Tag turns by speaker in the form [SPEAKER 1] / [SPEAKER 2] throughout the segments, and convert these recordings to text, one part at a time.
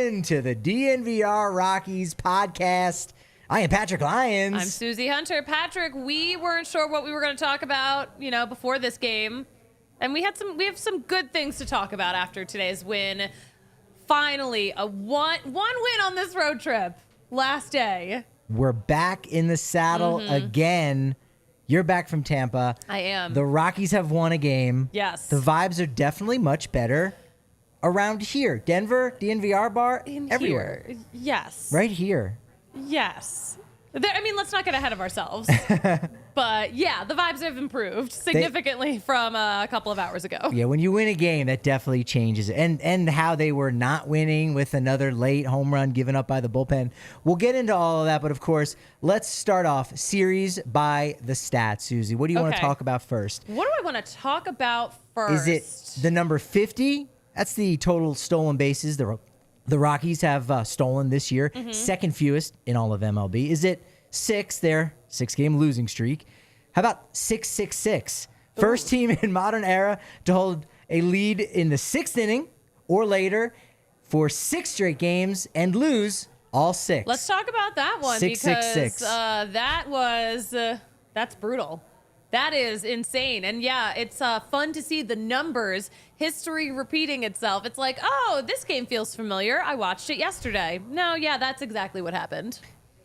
[SPEAKER 1] in to the DNVR Rockies Podcast. I am Patrick Lyons.
[SPEAKER 2] I'm Susie Hunter. Patrick, we weren't sure what we were going to talk about, before this game. And we have some good things to talk about after today's win. Finally, a one win on this road trip. Last day.
[SPEAKER 1] We're back in the saddle again. You're back from Tampa.
[SPEAKER 2] I am.
[SPEAKER 1] The Rockies have won a game.
[SPEAKER 2] Yes.
[SPEAKER 1] The vibes are definitely much better around here. Denver, DNVR bar, everywhere.
[SPEAKER 2] Here. Yes.
[SPEAKER 1] Right here.
[SPEAKER 2] Yes. Let's not get ahead of ourselves. But, yeah, the vibes have improved significantly from a couple of hours ago.
[SPEAKER 1] Yeah, when you win a game, that definitely changes. And how they were not winning with another late home run given up by the bullpen. We'll get into all of that, but, of course, let's start off series by the stats, Susie. What do you want to talk about first?
[SPEAKER 2] What do I want to talk about first?
[SPEAKER 1] Is it the number 50? That's the total stolen bases the Rockies have stolen this year, second fewest in all of MLB. Is it 6, their 6-game losing streak? How about 666? First team in modern era to hold a lead in the 6th inning or later for 6 straight games and lose all 6.
[SPEAKER 2] Let's talk about that one
[SPEAKER 1] 666.
[SPEAKER 2] Because that's brutal. That is insane. And yeah, it's fun to see the numbers, history repeating itself. It's like, oh, this game feels familiar. I watched it yesterday. No, yeah, that's exactly what happened.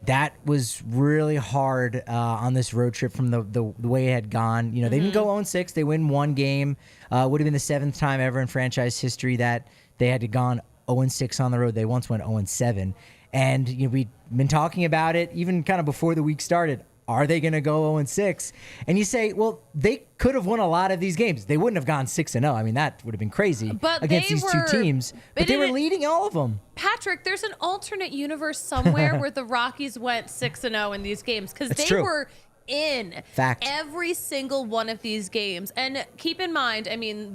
[SPEAKER 1] That was really hard on this road trip from the way it had gone. They didn't go 0-6. They win one game. Would have been the 7th time ever in franchise history that they had gone 0-6 on the road. They once went 0-7. And we'd been talking about it even kind of before the week started. Are they going to go 0-6? And you say, well, they could have won a lot of these games. They wouldn't have gone 6-0. That would have been crazy against these two teams. But they were leading all of them.
[SPEAKER 2] Patrick, there's an alternate universe somewhere where the Rockies went 6-0 in these games because they were in every single one of these games. And keep in mind,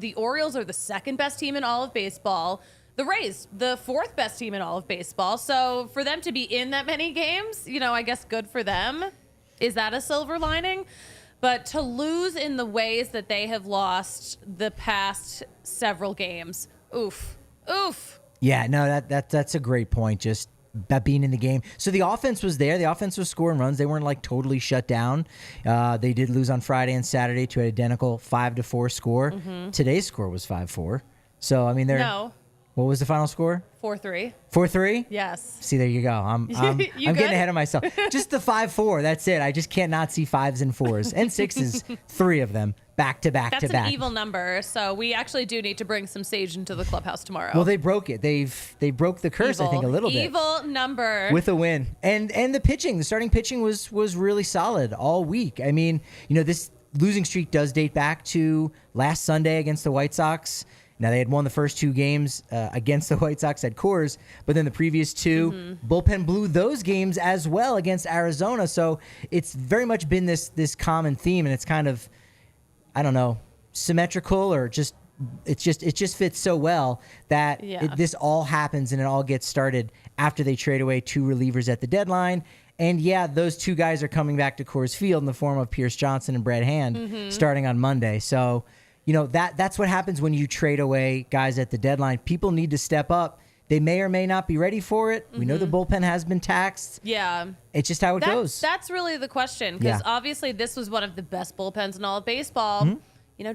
[SPEAKER 2] the Orioles are the 2nd best team in all of baseball. The Rays, the 4th best team in all of baseball. So for them to be in that many games, I guess good for them. Is that a silver lining? But to lose in the ways that they have lost the past several games, oof.
[SPEAKER 1] Yeah, no, that's a great point. Just that being in the game. So the offense was there. The offense was scoring runs. They weren't totally shut down. They did lose on Friday and Saturday to an identical 5-4 score. Today's score was 5-4. So
[SPEAKER 2] No.
[SPEAKER 1] What was the final score?
[SPEAKER 2] 4-3.
[SPEAKER 1] 4-3?
[SPEAKER 2] Yes.
[SPEAKER 1] See, there you go. I'm getting ahead of myself. Just the 5-4. That's it. I just can't not see 5s and 4s and 6s. 3 of them back to back to back.
[SPEAKER 2] That's an evil number. So we actually do need to bring some sage into the clubhouse tomorrow.
[SPEAKER 1] Well, they broke it. They broke the curse. I think a little bit.
[SPEAKER 2] Evil number
[SPEAKER 1] with a win. And the pitching, the starting pitching was really solid all week. This losing streak does date back to last Sunday against the White Sox. Now, they had won the first 2 games against the White Sox at Coors, but then the previous 2, bullpen blew those games as well against Arizona. So it's very much been this common theme, and it's kind of, I don't know, symmetrical or it just fits so well that this all happens and it all gets started after they trade away 2 relievers at the deadline. And yeah, those 2 guys are coming back to Coors Field in the form of Pierce Johnson and Brad Hand starting on Monday. So that's what happens when you trade away guys at the deadline. People need to step up. They may or may not be ready for it. We know the bullpen has been taxed.
[SPEAKER 2] Yeah.
[SPEAKER 1] It's just how it goes.
[SPEAKER 2] That's really the question because obviously this was one of the best bullpens in all of baseball,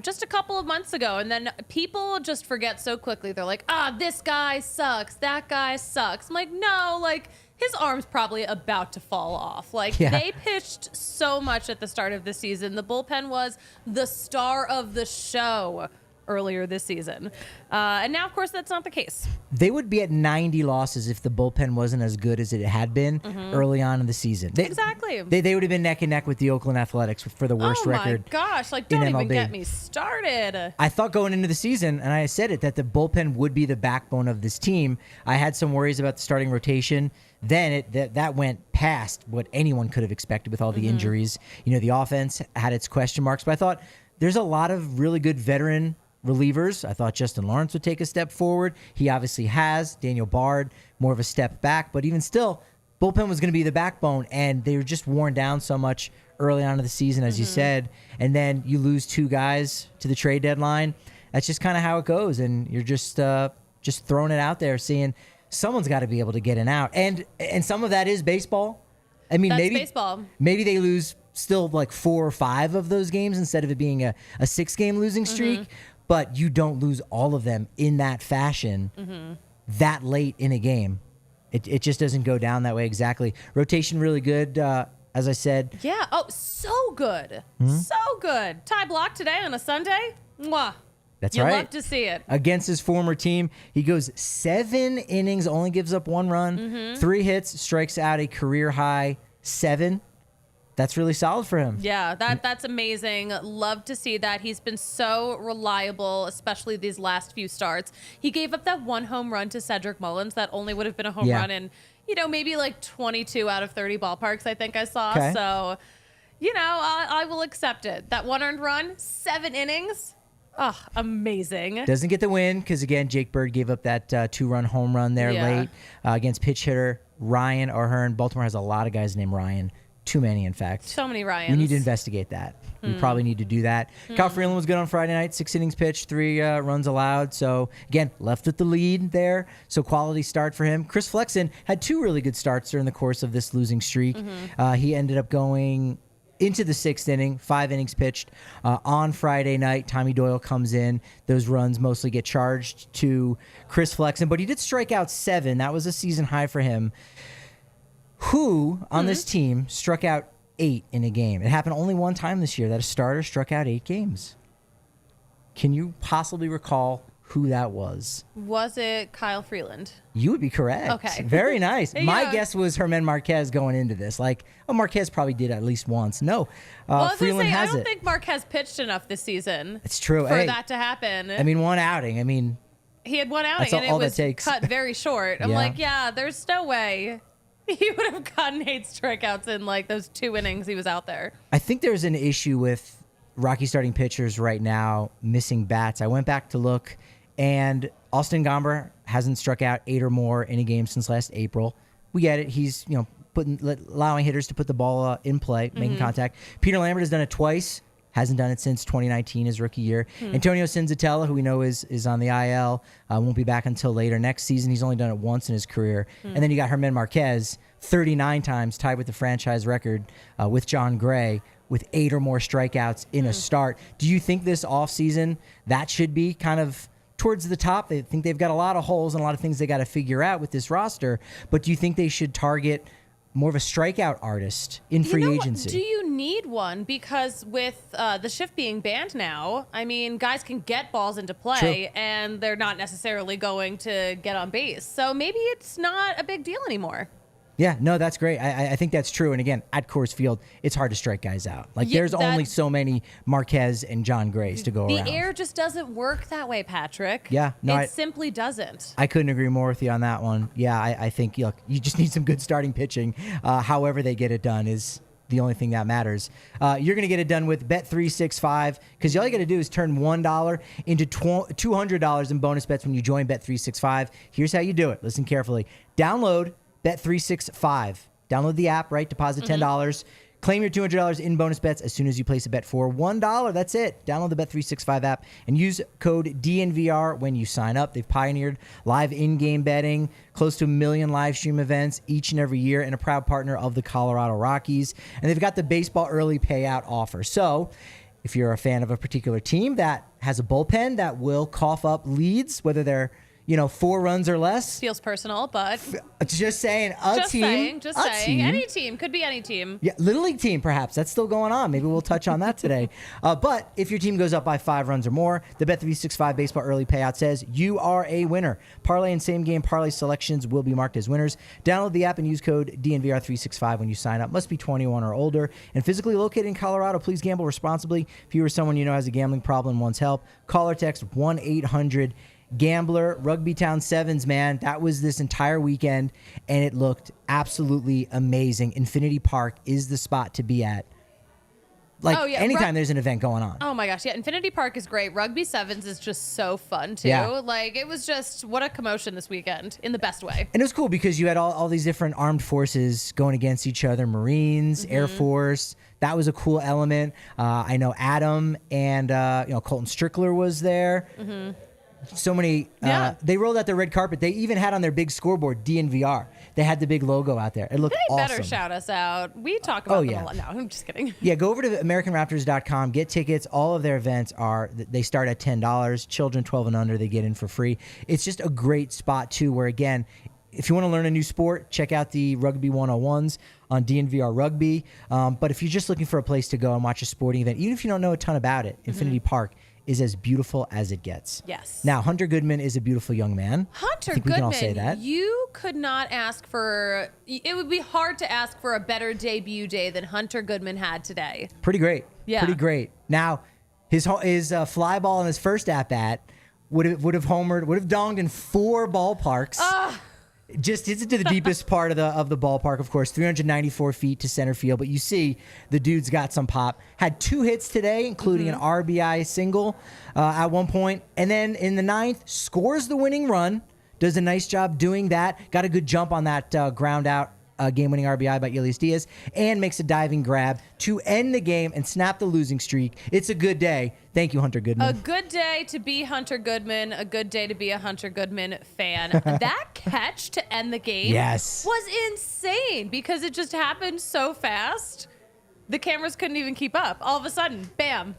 [SPEAKER 2] just a couple of months ago. And then people just forget so quickly. They're like, this guy sucks. That guy sucks. I'm like, no, his arm's probably about to fall off. They pitched so much at the start of the season. The bullpen was the star of the show earlier this season. And now, of course, that's not the case.
[SPEAKER 1] They would be at 90 losses if the bullpen wasn't as good as it had been early on in the season.
[SPEAKER 2] Exactly.
[SPEAKER 1] They would have been neck and neck with the Oakland Athletics for the worst record.
[SPEAKER 2] Oh, my gosh. Don't even get me started.
[SPEAKER 1] I thought going into the season, and I said it, that the bullpen would be the backbone of this team. I had some worries about the starting rotation. Then that went past what anyone could have expected with all the injuries. The offense had its question marks, but I thought there's a lot of really good veteran relievers. I thought Justin Lawrence would take a step forward. He obviously has. Daniel Bard, more of a step back. But even still, bullpen was going to be the backbone, and they were just worn down so much early on in the season, as you said. And then you lose 2 guys to the trade deadline. That's just kind of how it goes, and you're just throwing it out there, seeing someone's got to be able to get an out. And some of that is baseball. I mean,
[SPEAKER 2] That's baseball.
[SPEAKER 1] Maybe they lose still like 4 or 5 of those games instead of it being a 6-game losing streak, but you don't lose all of them in that fashion that late in a game. It just doesn't go down that way exactly. Rotation really good, as I said.
[SPEAKER 2] Yeah. Oh, so good. So good. Ty Block today on a Sunday. Mwah.
[SPEAKER 1] That's
[SPEAKER 2] you
[SPEAKER 1] right.
[SPEAKER 2] You love to see it.
[SPEAKER 1] Against his former team, he goes 7 innings, only gives up 1 run, 3 hits, strikes out a career high 7. That's really solid for him.
[SPEAKER 2] Yeah, that's amazing. Love to see that. He's been so reliable, especially these last few starts. He gave up that 1 home run to Cedric Mullins that only would have been a home run in, maybe like 22 out of 30 ballparks, I think I saw.
[SPEAKER 1] Okay.
[SPEAKER 2] So, I will accept it. That 1 earned run, 7 innings. Oh, amazing.
[SPEAKER 1] Doesn't get the win because, again, Jake Bird gave up that 2-run home run there late against pitch hitter Ryan O'Hearn. Baltimore has a lot of guys named Ryan. Too many, in fact.
[SPEAKER 2] So many Ryans.
[SPEAKER 1] We need to investigate that. We probably need to do that. Kyle Freeland was good on Friday night. 6 innings pitched, 3 runs allowed. So, again, left with the lead there. So, quality start for him. Chris Flexen had 2 really good starts during the course of this losing streak. He ended up going into the 6th inning, 5 innings pitched. On Friday night, Tommy Doyle comes in. Those runs mostly get charged to Chris Flexen. But he did strike out 7. That was a season high for him. Who on this team struck out 8 in a game? It happened only one time this year that a starter struck out 8 games. Can you possibly recall who that was?
[SPEAKER 2] Was it Kyle Freeland?
[SPEAKER 1] You would be correct.
[SPEAKER 2] Okay.
[SPEAKER 1] Very nice. My guess was Germán Marquez going into this. Marquez probably did at least once. No, Freeland has it.
[SPEAKER 2] I don't think Marquez pitched enough this season.
[SPEAKER 1] It's true.
[SPEAKER 2] For that to happen.
[SPEAKER 1] I mean, 1 outing. I mean,
[SPEAKER 2] he had 1 outing and it was cut very short. I'm like, there's no way he would have gotten 8 strikeouts in those 2 innings he was out there.
[SPEAKER 1] I think there's an issue with Rocky starting pitchers right now missing bats. I went back to look, and Austin Gomber hasn't struck out 8 or more in a game since last April. We get it. He's allowing hitters to put the ball in play, making contact. Peter Lambert has done it twice. Hasn't done it since 2019, his rookie year. Antonio Cinzatella, who we know is on the IL, won't be back until later next season. He's only done it once in his career. And then you got Germán Marquez, 39 times, tied with the franchise record with John Gray, with 8 or more strikeouts in a start. Do you think this offseason that should be kind of towards the top? They think they've got a lot of holes and a lot of things they got to figure out with this roster. But do you think they should target more of a strikeout artist in free agency?
[SPEAKER 2] Do you need one? Because with the shift being banned now, I mean, guys can get balls into play and they're not necessarily going to get on base. So maybe it's not a big deal anymore.
[SPEAKER 1] Yeah, no, that's great. I think that's true. And again, at Coors Field, it's hard to strike guys out. There's only so many Marquez and John Grays to go around.
[SPEAKER 2] The air just doesn't work that way, Patrick.
[SPEAKER 1] Yeah, no,
[SPEAKER 2] it simply doesn't.
[SPEAKER 1] I couldn't agree more with you on that one. Yeah, I think you just need some good starting pitching. However they get it done is the only thing that matters. You're going to get it done with Bet365 because all you got to do is turn $1 into $200 in bonus bets when you join Bet365. Here's how you do it. Listen carefully. Download Bet365. Download the app, right? Deposit $10. Claim your $200 in bonus bets as soon as you place a bet for $1. That's it. Download the Bet365 app and use code DNVR when you sign up. They've pioneered live in-game betting, close to 1 million live stream events each and every year, and a proud partner of the Colorado Rockies. And they've got the baseball early payout offer. So if you're a fan of a particular team that has a bullpen that will cough up leads, whether they're 4 runs or less.
[SPEAKER 2] Feels personal, but
[SPEAKER 1] just saying, just saying.
[SPEAKER 2] Any team. Could be any team.
[SPEAKER 1] Yeah, Little League team, perhaps. That's still going on. Maybe we'll touch on that today. But if your team goes up by 5 runs or more, the Bet365 Baseball Early Payout says you are a winner. Parlay and same-game parlay selections will be marked as winners. Download the app and use code DNVR365 when you sign up. Must be 21 or older and physically located in Colorado. Please gamble responsibly. If you or someone you know has a gambling problem and wants help, call or text 1-800 Gambler. Rugby Town Sevens, man, that was this entire weekend, and it looked absolutely amazing. Infinity Park is the spot to be at. Anytime there's an event going on.
[SPEAKER 2] Oh my gosh, yeah, Infinity Park is great. Rugby Sevens is just so fun too.
[SPEAKER 1] Yeah.
[SPEAKER 2] It was just what a commotion this weekend in the best way.
[SPEAKER 1] And it was cool because you had all these different armed forces going against each other, Marines, Air Force. That was a cool element. I know Adam and Colton Strickler was there. So many. They rolled out their red carpet. They even had on their big scoreboard DNVR. They had the big logo out there. It looked awesome.
[SPEAKER 2] They better shout us out. We talk about them a lot. No, I'm just kidding.
[SPEAKER 1] Yeah, go over to AmericanRaptors.com. Get tickets. All of their events they start at $10. Children 12 and under, they get in for free. It's just a great spot, too, where, again, if you want to learn a new sport, check out the Rugby 101s on DNVR Rugby. But if you're just looking for a place to go and watch a sporting event, even if you don't know a ton about it, Infinity Park is as beautiful as it gets.
[SPEAKER 2] Yes.
[SPEAKER 1] Now, Hunter Goodman is a beautiful young man.
[SPEAKER 2] Hunter
[SPEAKER 1] Goodman, we can all say that.
[SPEAKER 2] You could not ask for, it would be hard to ask for a better debut day than Hunter Goodman had today.
[SPEAKER 1] Pretty great.
[SPEAKER 2] Yeah.
[SPEAKER 1] Pretty great. Now, his fly ball in his first at-bat would have donged in 4 ballparks. Just hits it to the deepest part of the ballpark, of course, 394 feet to center field. But you see, the dude's got some pop. Had 2 hits today, including an RBI single at one point. And then in the 9th, scores the winning run. Does a nice job doing that. Got a good jump on that ground out game-winning RBI by Elias Díaz, and makes a diving grab to end the game and snap the losing streak. It's a good day. Thank you, Hunter Goodman.
[SPEAKER 2] A good day to be Hunter Goodman. A good day to be a Hunter Goodman fan. That catch to end the game was insane because it just happened so fast. The cameras couldn't even keep up. All of a sudden, bam.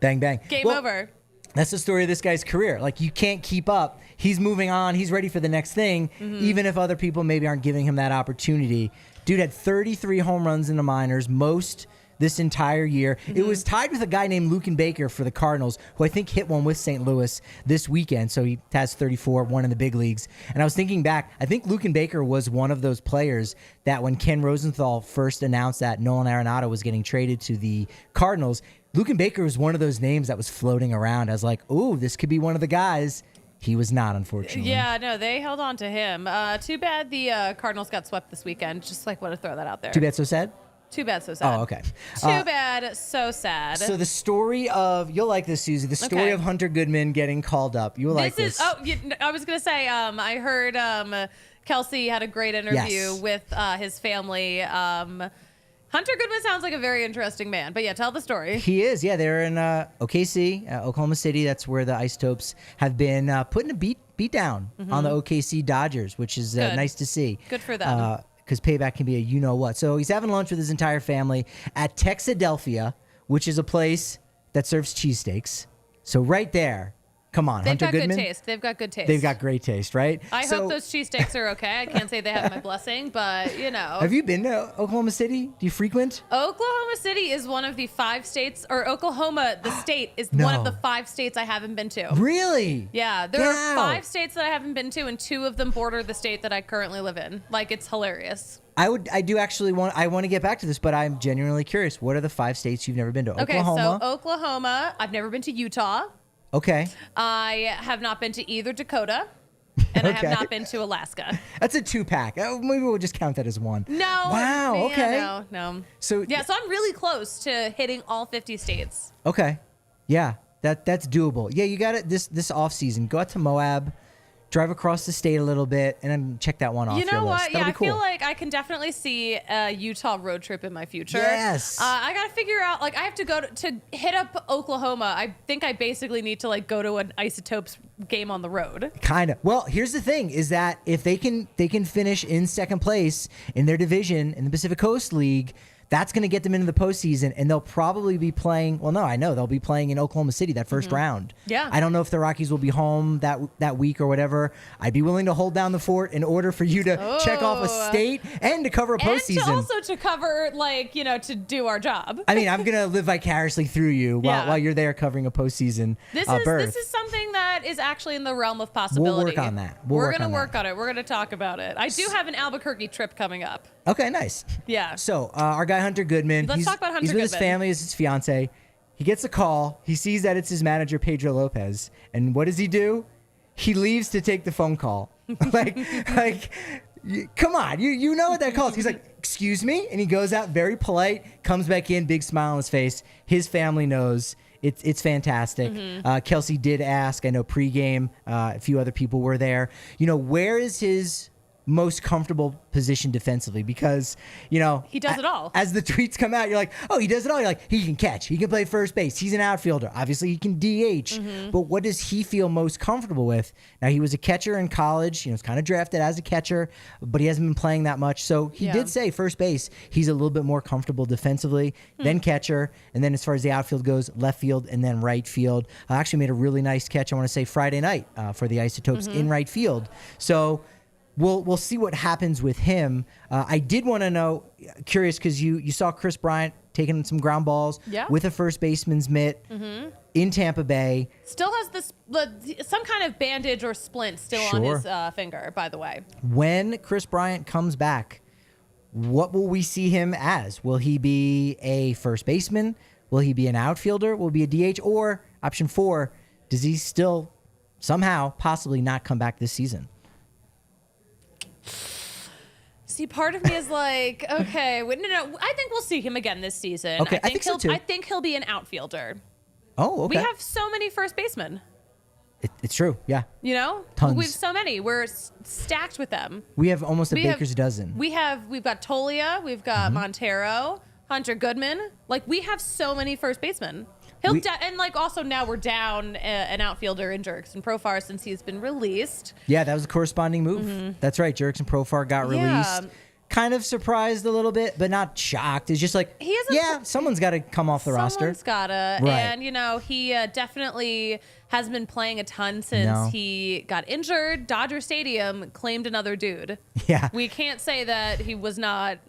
[SPEAKER 1] Bang, bang.
[SPEAKER 2] Game over.
[SPEAKER 1] That's the story of this guy's career. Like, you can't keep up. He's moving on. He's ready for the next thing, even if other people maybe aren't giving him that opportunity. Dude had 33 home runs in the minors, most this entire year. It was tied with a guy named Lucan Baker for the Cardinals, who I think hit one with St. Louis this weekend. So he has 34, one in the big leagues. And I was thinking back, I think Lucan Baker was one of those players that when Ken Rosenthal first announced that Nolan Arenado was getting traded to the Cardinals, Lucan Baker was one of those names that was floating around. I was like, ooh, this could be one of the guys. He was not, unfortunately.
[SPEAKER 2] Yeah, no, they held on to him. Too bad the Cardinals got swept this weekend. Just want to throw that out there.
[SPEAKER 1] Too bad, so sad?
[SPEAKER 2] Too bad, so sad.
[SPEAKER 1] Oh, okay.
[SPEAKER 2] Too bad, so sad.
[SPEAKER 1] So the story of, you'll like this, Susie, the story of Hunter Goodman getting called up. You'll like this.
[SPEAKER 2] I was going to say, I heard Kelsey had a great interview with his family. Hunter Goodman sounds like a very interesting man. But yeah, tell the story.
[SPEAKER 1] He is. Yeah, they're in OKC, Oklahoma City. That's where the Isotopes have been putting a beat down on the OKC Dodgers, which is nice to see.
[SPEAKER 2] Good for them.
[SPEAKER 1] Because payback can be a you-know-what. So he's having lunch with his entire family at Texadelphia, which is a place that serves cheesesteaks. So right there, come on, Hunter Goodman.
[SPEAKER 2] They've got good taste.
[SPEAKER 1] They've got great taste, right?
[SPEAKER 2] I hope those cheesesteaks are okay. I can't say they have my blessing, but, you know.
[SPEAKER 1] Have you been to Oklahoma City? Do you frequent?
[SPEAKER 2] Oklahoma City is one of the 5 states, or Oklahoma, the state, is one of the 5 states I haven't been to.
[SPEAKER 1] Really?
[SPEAKER 2] Yeah. There are 5 states that I haven't been to, and 2 of them border the state that I currently live in. Like, it's hilarious.
[SPEAKER 1] I want to get back to this, but I'm genuinely curious. What are the 5 states you've never been to? Oklahoma.
[SPEAKER 2] So Oklahoma, I've never been to Utah.
[SPEAKER 1] Okay.
[SPEAKER 2] I have not been to either Dakota, and I have not been to Alaska.
[SPEAKER 1] That's a 2-pack. Maybe we'll just count that as 1.
[SPEAKER 2] No.
[SPEAKER 1] Wow.
[SPEAKER 2] Yeah,
[SPEAKER 1] okay.
[SPEAKER 2] No.
[SPEAKER 1] So
[SPEAKER 2] so I'm really close to hitting all 50 states.
[SPEAKER 1] Okay. Yeah. That's doable. Yeah, you got it. This off season, go out to Moab, drive across the state a little bit, and then check that one off.
[SPEAKER 2] You know what?
[SPEAKER 1] Yeah,
[SPEAKER 2] I feel like I can definitely see a Utah road trip in my future.
[SPEAKER 1] Yes.
[SPEAKER 2] I got to figure out, I have to go to hit up Oklahoma. I think I basically need to, go to an Isotopes game on the road.
[SPEAKER 1] Kind of. Well, here's the thing, is that if they can finish in second place in their division in the Pacific Coast League, that's going to get them into the postseason, and they'll probably be playing. Well, no, I know they'll be playing in Oklahoma City that first round.
[SPEAKER 2] Yeah.
[SPEAKER 1] I don't know if the Rockies will be home that week or whatever. I'd be willing to hold down the fort in order for you to check off a state and to cover a postseason.
[SPEAKER 2] And also to cover, to do our job.
[SPEAKER 1] I mean, I'm going to live vicariously through you while you're there covering a postseason berth.
[SPEAKER 2] This is something that is actually in the realm of possibility.
[SPEAKER 1] We'll work on that.
[SPEAKER 2] We're going to work on it. We're going to talk about it. I do have an Albuquerque trip coming up.
[SPEAKER 1] Okay, nice.
[SPEAKER 2] Yeah.
[SPEAKER 1] So our guy Hunter Goodman.
[SPEAKER 2] Let's talk about Hunter
[SPEAKER 1] He's with
[SPEAKER 2] Goodman.
[SPEAKER 1] his family, is his fiance. He gets a call. He sees that it's his manager, Pedro Lopez. And what does he do? He leaves to take the phone call. Come on, you know what that call is. He's like, excuse me? And he goes out very polite, comes back in, big smile on his face. His family knows. It's fantastic. Kelsey did ask, I know pregame, a few other people were there. Where is his most comfortable position defensively because, you know,
[SPEAKER 2] he does it all.
[SPEAKER 1] As the tweets come out, you're like, oh, he does it all. You're like, he can catch. He can play first base. He's an outfielder. Obviously, he can DH. But what does he feel most comfortable with? Now, he was a catcher in college. You know, was kind of drafted as a catcher, but he hasn't been playing that much. So he did say first base, he's a little bit more comfortable defensively, then catcher. And then as far as the outfield goes, left field and then right field. I actually made a really nice catch, I want to say Friday night for the Isotopes in right field. So we'll see what happens with him. I did want to know, curious, because you saw Chris Bryant taking some ground balls with a first baseman's mitt in Tampa Bay.
[SPEAKER 2] Still has this some kind of bandage or splint still on his finger, by the way.
[SPEAKER 1] When Chris Bryant comes back, what will we see him as? Will he be a first baseman? Will he be an outfielder? Will he be a DH? Or option 4, does he still somehow possibly not come back this season?
[SPEAKER 2] See, part of me is like, okay, no, I think we'll see him again this season.
[SPEAKER 1] Okay, I think so too.
[SPEAKER 2] I think he'll be an outfielder.
[SPEAKER 1] Oh, okay.
[SPEAKER 2] We have so many first basemen.
[SPEAKER 1] It's true, yeah.
[SPEAKER 2] You know?
[SPEAKER 1] Tons.
[SPEAKER 2] We have so many. We're stacked with them.
[SPEAKER 1] We have almost a baker's dozen.
[SPEAKER 2] We've got Tolia, we've got Montero, Hunter Goodman. Like, we have so many first basemen. And like also now we're down an outfielder in Jurickson Profar since he's been released.
[SPEAKER 1] Yeah, that was a corresponding move. That's right. Jurickson Profar got released. Kind of surprised a little bit, but not shocked. It's just like, someone's got to come off the roster.
[SPEAKER 2] Someone's got to.
[SPEAKER 1] Right.
[SPEAKER 2] And, you know, he definitely has been playing a ton since he got injured. Dodger Stadium claimed another dude.
[SPEAKER 1] Yeah.
[SPEAKER 2] We can't say that he was not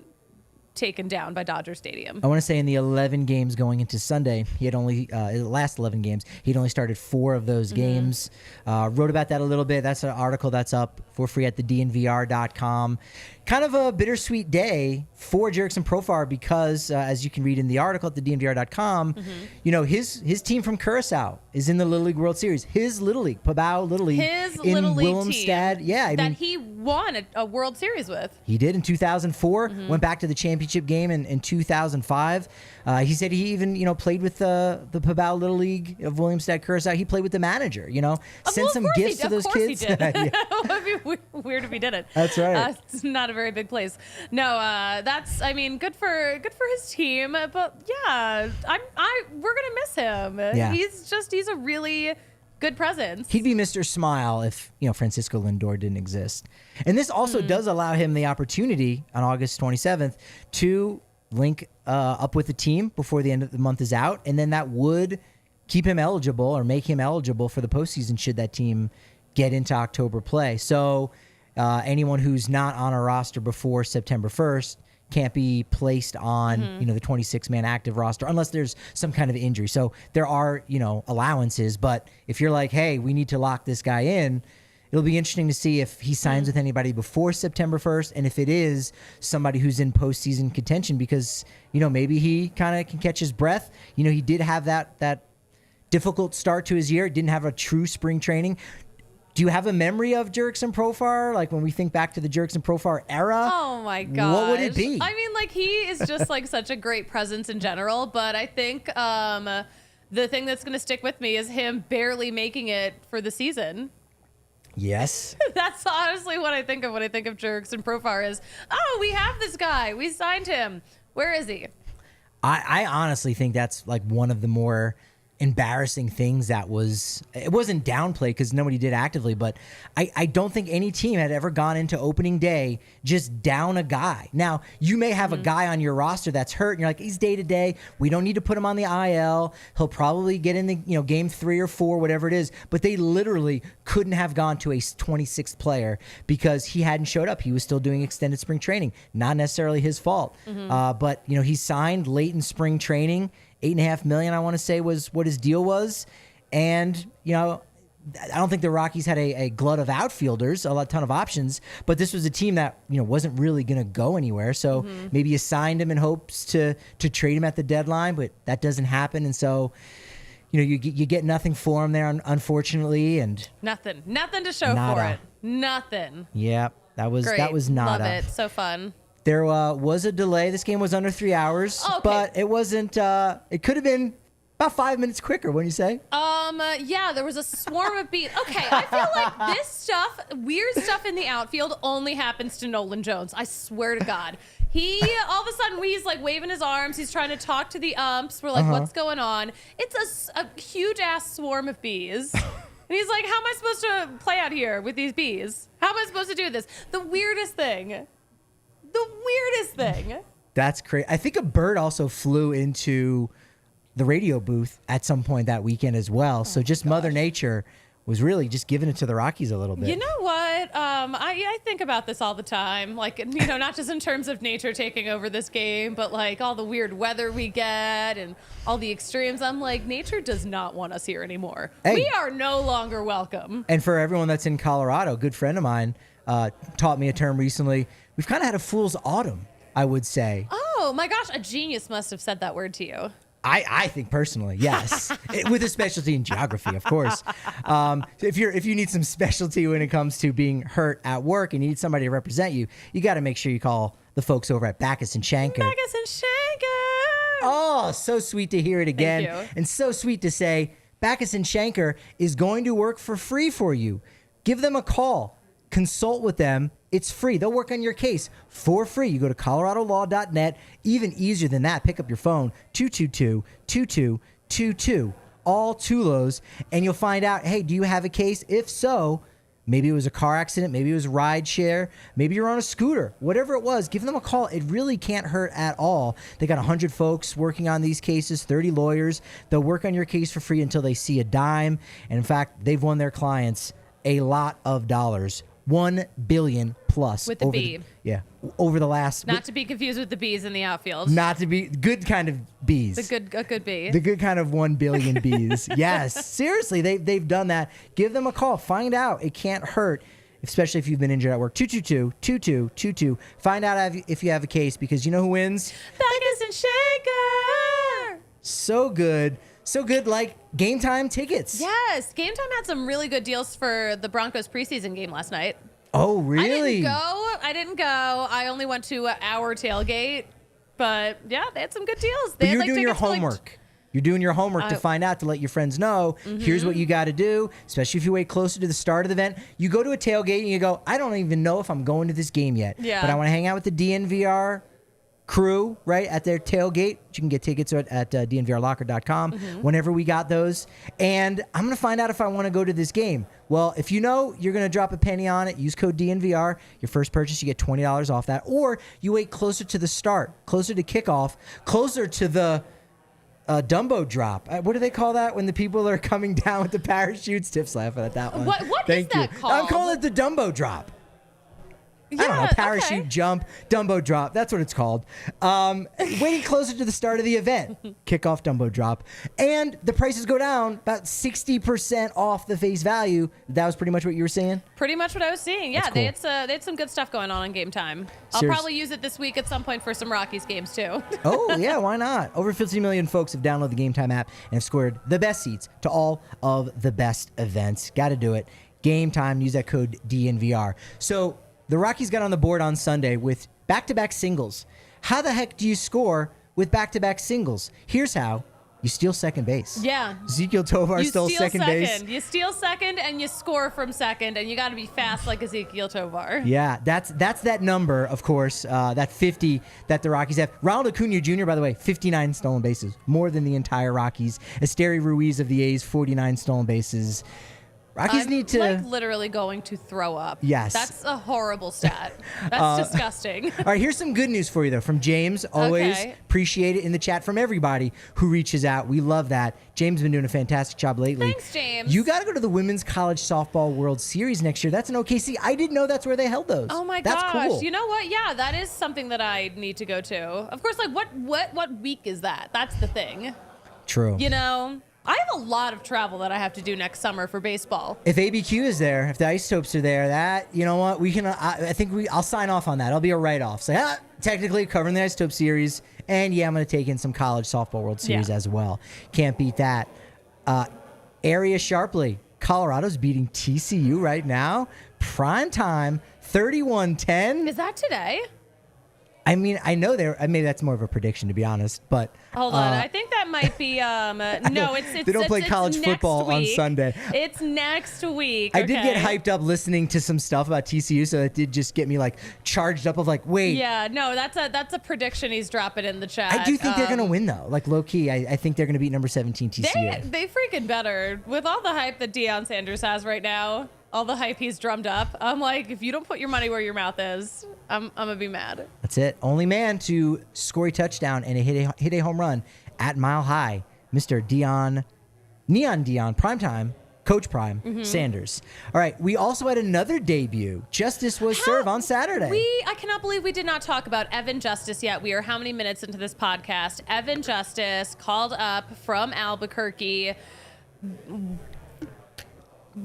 [SPEAKER 2] taken down by Dodger Stadium.
[SPEAKER 1] I want to say in the 11 games going into Sunday, he had only, the last 11 games, he'd only started 4 of those games. Wrote about that a little bit. That's an article that's up for free at the DNVR.com. Kind of a bittersweet day for Jurickson Profar because, as you can read in the article at the DNVR.com, you know, his team from Curacao is in the Little League World Series. His Little League, Pabao Little League,
[SPEAKER 2] his
[SPEAKER 1] in
[SPEAKER 2] Little League
[SPEAKER 1] Willemstad.
[SPEAKER 2] Team
[SPEAKER 1] Yeah,
[SPEAKER 2] he won a World Series with.
[SPEAKER 1] He did in 2004. Went back to the championship game in 2005. He said he even, you know, played with the Pabao Little League of Willemstad, Curacao. He played with the manager, you know, sent some gifts to those kids.
[SPEAKER 2] He did. It would be weird if he didn't.
[SPEAKER 1] That's right.
[SPEAKER 2] It's not a very big place. No, that's, I mean, good for his team. But yeah, we're gonna miss him.
[SPEAKER 1] Yeah.
[SPEAKER 2] He's a really good presence.
[SPEAKER 1] He'd be Mr. Smile if, you know, Francisco Lindor didn't exist. And this also does allow him the opportunity on August 27th to link up with the team before the end of the month is out, and then that would keep him eligible or make him eligible for the postseason should that team get into October play. So anyone who's not on a roster before September 1st can't be placed on, you know, the 26-man active roster unless there's some kind of injury. So there are, you know, allowances, but if you're like, hey, we need to lock this guy in, it'll be interesting to see if he signs with anybody before September 1st and if it is somebody who's in postseason contention because, you know, maybe he kind of can catch his breath. You know, he did have that difficult start to his year, didn't have a true spring training. Do you have a memory of Jurickson Profar? Like when we think back to the Jurickson Profar era?
[SPEAKER 2] Oh my God.
[SPEAKER 1] What would it be?
[SPEAKER 2] I mean, like he is just like such a great presence in general, but I think the thing that's going to stick with me is him barely making it for the season.
[SPEAKER 1] Yes.
[SPEAKER 2] That's honestly what I think of when I think of Jurickson Profar is, oh, we have this guy. We signed him. Where is he?
[SPEAKER 1] I honestly think that's like one of the more embarrassing things it wasn't downplayed because nobody did actively, but I don't think any team had ever gone into opening day just down a guy. Now, you may have a guy on your roster that's hurt and you're like, he's day to day. We don't need to put him on the IL. He'll probably get in the, you know, game 3 or 4, whatever it is. But they literally couldn't have gone to a 26th player because he hadn't showed up. He was still doing extended spring training. Not necessarily his fault. But, you know, he signed late in spring training. $8.5 million, I want to say, was what his deal was. And, you know, I don't think the Rockies had a glut of outfielders, a ton of options, but this was a team that, you know, wasn't really going to go anywhere. So maybe you signed him in hopes to trade him at the deadline, but that doesn't happen. And so, you know, you get nothing for him there, unfortunately. And
[SPEAKER 2] nothing to show for it. Nothing.
[SPEAKER 1] Yeah, that was nada.
[SPEAKER 2] Love it. So fun.
[SPEAKER 1] There was a delay. This game was under 3 hours, but it wasn't. It could have been About 5 minutes quicker, wouldn't you say?
[SPEAKER 2] Yeah, there was a swarm of bees. Okay, I feel like this stuff, weird stuff in the outfield, only happens to Nolan Jones. I swear to God. He, all of a sudden, he's like waving his arms. He's trying to talk to the umps. We're like, what's going on? It's a huge-ass swarm of bees. And he's like, how am I supposed to play out here with these bees? How am I supposed to do this? The weirdest thing.
[SPEAKER 1] That's crazy. I think a bird also flew into the radio booth at some point that weekend as well. So just Mother Nature was really just giving it to the Rockies a little bit.
[SPEAKER 2] You know what? I think about this all the time. Like, you know, not just in terms of nature taking over this game, but like all the weird weather we get and all the extremes. I'm like, nature does not want us here anymore. Hey. We are no longer welcome.
[SPEAKER 1] And for everyone that's in Colorado, a good friend of mine taught me a term recently. We've kind of had a fool's autumn, I would say.
[SPEAKER 2] Oh my gosh, a genius must have said that word to you.
[SPEAKER 1] I think personally, yes, with a specialty in geography, of course. If you need some specialty when it comes to being hurt at work and you need somebody to represent you, you got to make sure you call the folks over at Backus and Shanker.
[SPEAKER 2] Backus and Shanker.
[SPEAKER 1] Oh, so sweet to hear it again,
[SPEAKER 2] Thank you.
[SPEAKER 1] And so sweet to say Backus and Shanker is going to work for free for you. Give them a call, consult with them. It's free. They'll work on your case for free. You go to coloradolaw.net. Even easier than that, pick up your phone, 222-2222, all Tulos, and you'll find out, hey, do you have a case? If so, maybe it was a car accident, maybe it was ride share, maybe you're on a scooter, whatever it was, give them a call. It really can't hurt at all. They got 100 folks working on these cases, 30 lawyers. They'll work on your case for free until they see a dime. And in fact, they've won their clients a lot of dollars. $1 billion plus
[SPEAKER 2] with the bee.
[SPEAKER 1] Over the last.
[SPEAKER 2] Not to be confused with the bees in the outfield.
[SPEAKER 1] Not to be good kind of bees.
[SPEAKER 2] A good bee.
[SPEAKER 1] The good kind of 1 billion bees. Yes, seriously, they've done that. Give them a call. Find out. It can't hurt, especially if you've been injured at work. 222-2222. Find out if you have a case, because you know who wins?
[SPEAKER 2] Backus and Shanker.
[SPEAKER 1] So good. So good, like Game Time tickets.
[SPEAKER 2] Yes, Game Time had some really good deals for the Broncos preseason game last night.
[SPEAKER 1] Oh, really?
[SPEAKER 2] I didn't go. I only went to our tailgate. But yeah, they had some good deals.
[SPEAKER 1] But you're doing your homework. You're doing your homework to find out, to let your friends know, here's what you got to do, especially if you wait closer to the start of the event. You go to a tailgate and you go, I don't even know if I'm going to this game yet.
[SPEAKER 2] Yeah.
[SPEAKER 1] But I want to hang out with the DNVR crew, right, at their tailgate. You can get tickets at DNVRlocker.com whenever we got those. And I'm going to find out if I want to go to this game. Well, if you know you're going to drop a penny on it, use code DNVR. Your first purchase, you get $20 off that. Or you wait closer to the start, closer to kickoff, closer to the Dumbo drop. What do they call that when the people are coming down with the parachutes? Tiff's laughing at that one.
[SPEAKER 2] What is that called?
[SPEAKER 1] I'm calling it the Dumbo drop. I don't know, parachute jump, Dumbo drop. That's what it's called. Waiting closer to the start of the event. Kickoff, Dumbo drop. And the prices go down about 60% off the face value. That was pretty much what you were saying?
[SPEAKER 2] Pretty much what I was seeing. Yeah,
[SPEAKER 1] cool.
[SPEAKER 2] they had some good stuff going on Game Time. I'll probably use it this week at some point for some Rockies games too.
[SPEAKER 1] Oh, yeah, why not? Over 50 million folks have downloaded the Game Time app and have scored the best seats to all of the best events. Got to do it. Game Time. Use that code DNVR. So the Rockies got on the board on Sunday with back-to-back singles. How the heck do you score with back-to-back singles? Here's how. You steal second base.
[SPEAKER 2] Yeah.
[SPEAKER 1] Ezekiel Tovar stole second base.
[SPEAKER 2] You steal second and you score from second, and you got to be fast like Ezekiel Tovar.
[SPEAKER 1] Yeah, that's that number, of course, that 50 that the Rockies have. Ronald Acuna Jr., by the way, 59 stolen bases, more than the entire Rockies. Esteri Ruiz of the A's, 49 stolen bases. Rockies need to...
[SPEAKER 2] like literally going to throw up.
[SPEAKER 1] Yes.
[SPEAKER 2] That's a horrible stat. That's disgusting.
[SPEAKER 1] All right, here's some good news for you, though, from James. Always appreciate it in the chat from everybody who reaches out. We love that. James has been doing a fantastic job lately.
[SPEAKER 2] Thanks, James.
[SPEAKER 1] You got to go to the Women's College Softball World Series next year. That's in OKC. I didn't know that's where they held those.
[SPEAKER 2] Oh, my
[SPEAKER 1] gosh.
[SPEAKER 2] gosh.
[SPEAKER 1] Cool.
[SPEAKER 2] You know what? Yeah, that is something that I need to go to. Of course, like, what week is that? That's the thing.
[SPEAKER 1] True.
[SPEAKER 2] You know? I have a lot of travel that I have to do next summer for baseball.
[SPEAKER 1] If ABQ is there, if the Isotopes are there, that, you know what, we can, I think I'll sign off on that. I'll be a write-off. So, technically covering the Isotope series, and yeah, I'm going to take in some College Softball World Series as well. Can't beat that. Area Sharpley, Colorado's beating TCU right now. Prime time, 31-10.
[SPEAKER 2] Is that today?
[SPEAKER 1] I mean, I know maybe that's more of a prediction, to be honest, but
[SPEAKER 2] hold on. I think that might be no, it's
[SPEAKER 1] they don't play college football on Sunday.
[SPEAKER 2] It's next week.
[SPEAKER 1] I did get hyped up listening to some stuff about TCU, so it did just get me like charged up of like, wait.
[SPEAKER 2] Yeah, no, that's a prediction he's dropping in the chat.
[SPEAKER 1] I do think they're gonna win though. Like low key, I think they're gonna beat number 17 TCU.
[SPEAKER 2] They freaking better with all the hype that Deion Sanders has right now. All the hype he's drummed up. I'm like, if you don't put your money where your mouth is, I'm gonna be mad.
[SPEAKER 1] That's it. Only man to score a touchdown and hit a home run at Mile High, Mr. Neon Deion, Primetime, Coach Prime, Sanders. All right, we also had another debut. Justice was served on Saturday.
[SPEAKER 2] I cannot believe we did not talk about Evan Justice yet. We are how many minutes into this podcast? Evan Justice called up from Albuquerque.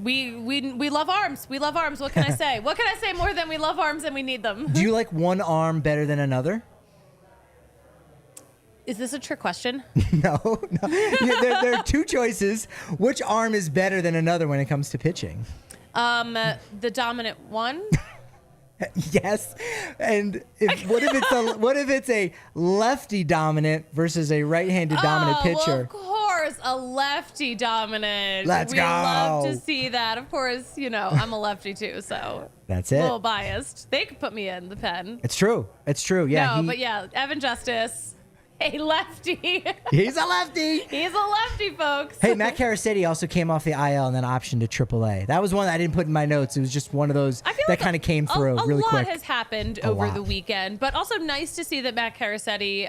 [SPEAKER 2] We love arms. We love arms. What can I say? What can I say more than we love arms and we need them?
[SPEAKER 1] Do you like one arm better than another?
[SPEAKER 2] Is this a trick question?
[SPEAKER 1] No. Yeah, there are two choices. Which arm is better than another when it comes to pitching?
[SPEAKER 2] The dominant one.
[SPEAKER 1] Yes. And what if it's a lefty dominant versus a right-handed dominant pitcher?
[SPEAKER 2] Well, of course, a lefty dominant.
[SPEAKER 1] Let's go.
[SPEAKER 2] We love to see that. Of course, I'm a lefty too, so
[SPEAKER 1] that's it.
[SPEAKER 2] A little biased. They could put me in the pen.
[SPEAKER 1] It's true. Yeah.
[SPEAKER 2] But yeah, Evan Justice. A lefty.
[SPEAKER 1] He's a lefty.
[SPEAKER 2] He's a lefty, folks.
[SPEAKER 1] Hey, Matt Caracetti also came off the IL and then optioned to AAA. That was one that I didn't put in my notes. It was just one of those that kind of came through really quick.
[SPEAKER 2] A lot has happened over the weekend, but also nice to see that Matt Caracetti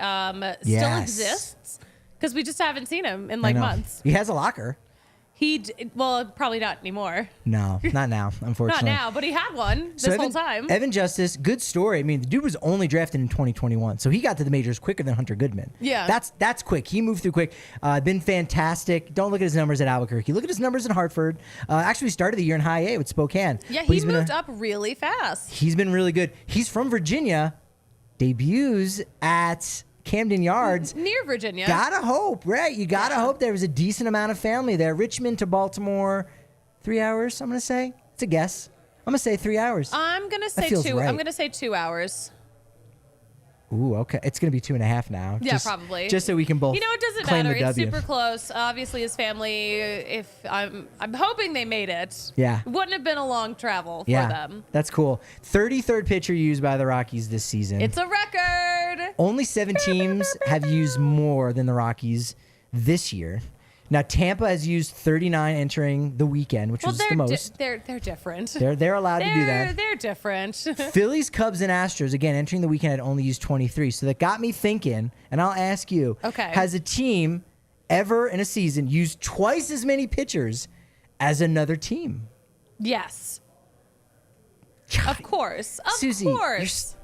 [SPEAKER 2] still exists because we just haven't seen him in months.
[SPEAKER 1] He has a locker.
[SPEAKER 2] Probably not anymore.
[SPEAKER 1] No, not now, unfortunately.
[SPEAKER 2] Not now, but he had one whole time.
[SPEAKER 1] Evan Justice, good story. I mean, the dude was only drafted in 2021, so he got to the majors quicker than Hunter Goodman.
[SPEAKER 2] Yeah.
[SPEAKER 1] That's quick. He moved through quick. Been fantastic. Don't look at his numbers at Albuquerque. Look at his numbers in Hartford. Actually started the year in high A with Spokane.
[SPEAKER 2] Yeah, he moved up really fast.
[SPEAKER 1] He's been really good. He's from Virginia. Debuts at Camden Yards.
[SPEAKER 2] Near Virginia.
[SPEAKER 1] Gotta hope, right? You gotta hope there was a decent amount of family there. Richmond to Baltimore, 3 hours, I'm gonna say. It's a guess. I'm gonna say 3 hours.
[SPEAKER 2] I'm gonna say 2.
[SPEAKER 1] Right.
[SPEAKER 2] I'm gonna say 2 hours.
[SPEAKER 1] Ooh, okay. It's going to be 2.5 now.
[SPEAKER 2] Yeah, probably.
[SPEAKER 1] Just so we can both
[SPEAKER 2] it doesn't
[SPEAKER 1] claim
[SPEAKER 2] matter.
[SPEAKER 1] the
[SPEAKER 2] It's
[SPEAKER 1] W.
[SPEAKER 2] super close. Obviously, his family, I'm hoping they made it.
[SPEAKER 1] Yeah.
[SPEAKER 2] It wouldn't have been a long travel for them.
[SPEAKER 1] That's cool. 33rd pitcher used by the Rockies this season.
[SPEAKER 2] It's a record.
[SPEAKER 1] Only 7 teams have used more than the Rockies this year. Now, Tampa has used 39 entering the weekend, which was the most.
[SPEAKER 2] They're different.
[SPEAKER 1] They're allowed to do that.
[SPEAKER 2] They're different.
[SPEAKER 1] Phillies, Cubs, and Astros, again, entering the weekend had only used 23. So that got me thinking, and I'll ask you, has a team ever in a season used twice as many pitchers as another team?
[SPEAKER 2] Yes. Of course.
[SPEAKER 1] Susie,
[SPEAKER 2] of course.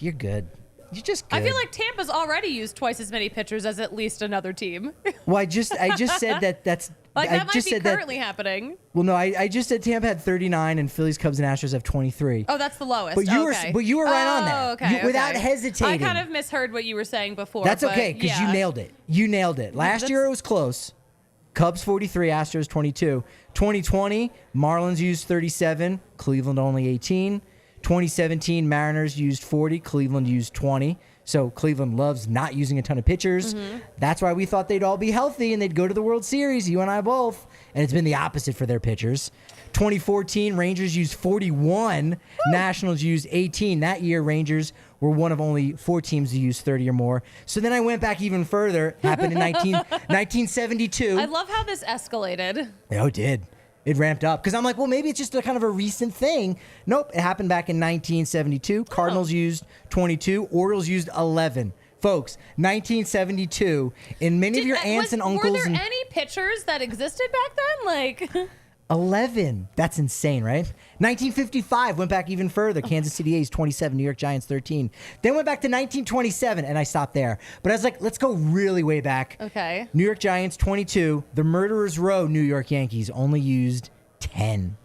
[SPEAKER 1] You're good. You're just good.
[SPEAKER 2] I feel like Tampa's already used twice as many pitchers as at least another team.
[SPEAKER 1] Well, I just said that's
[SPEAKER 2] that might be currently happening.
[SPEAKER 1] Well, no, I just said Tampa had 39 and Phillies, Cubs, and Astros have 23.
[SPEAKER 2] Oh, that's the lowest.
[SPEAKER 1] But you were right on there.
[SPEAKER 2] Okay,
[SPEAKER 1] without hesitating.
[SPEAKER 2] I kind of misheard what you were saying before.
[SPEAKER 1] That's okay because you nailed it. You nailed it. Last year it was close. Cubs 43, Astros 22. 2020, Marlins used 37, Cleveland only 18. 2017, Mariners used 40, Cleveland used 20. So Cleveland loves not using a ton of pitchers. Mm-hmm. That's why we thought they'd all be healthy and they'd go to the World Series, you and I both. And it's been the opposite for their pitchers. 2014, Rangers used 41, Nationals used 18. That year, Rangers were one of only 4 teams to use 30 or more. So then I went back even further. Happened in 1972.
[SPEAKER 2] I love how this escalated.
[SPEAKER 1] Oh, it did. It ramped up because I'm like, well, maybe it's just a kind of a recent thing. Nope, it happened back in 1972. Cardinals used 22. Orioles used 11. Folks, 1972. In many of your aunts and uncles.
[SPEAKER 2] Were there any pitchers that existed back then?
[SPEAKER 1] 11. That's insane, right? 1955 went back even further. Kansas City A's 27, New York Giants 13. Then went back to 1927, and I stopped there. But I was like, let's go really way back.
[SPEAKER 2] Okay.
[SPEAKER 1] New York Giants 22. The Murderers Row New York Yankees only used 10.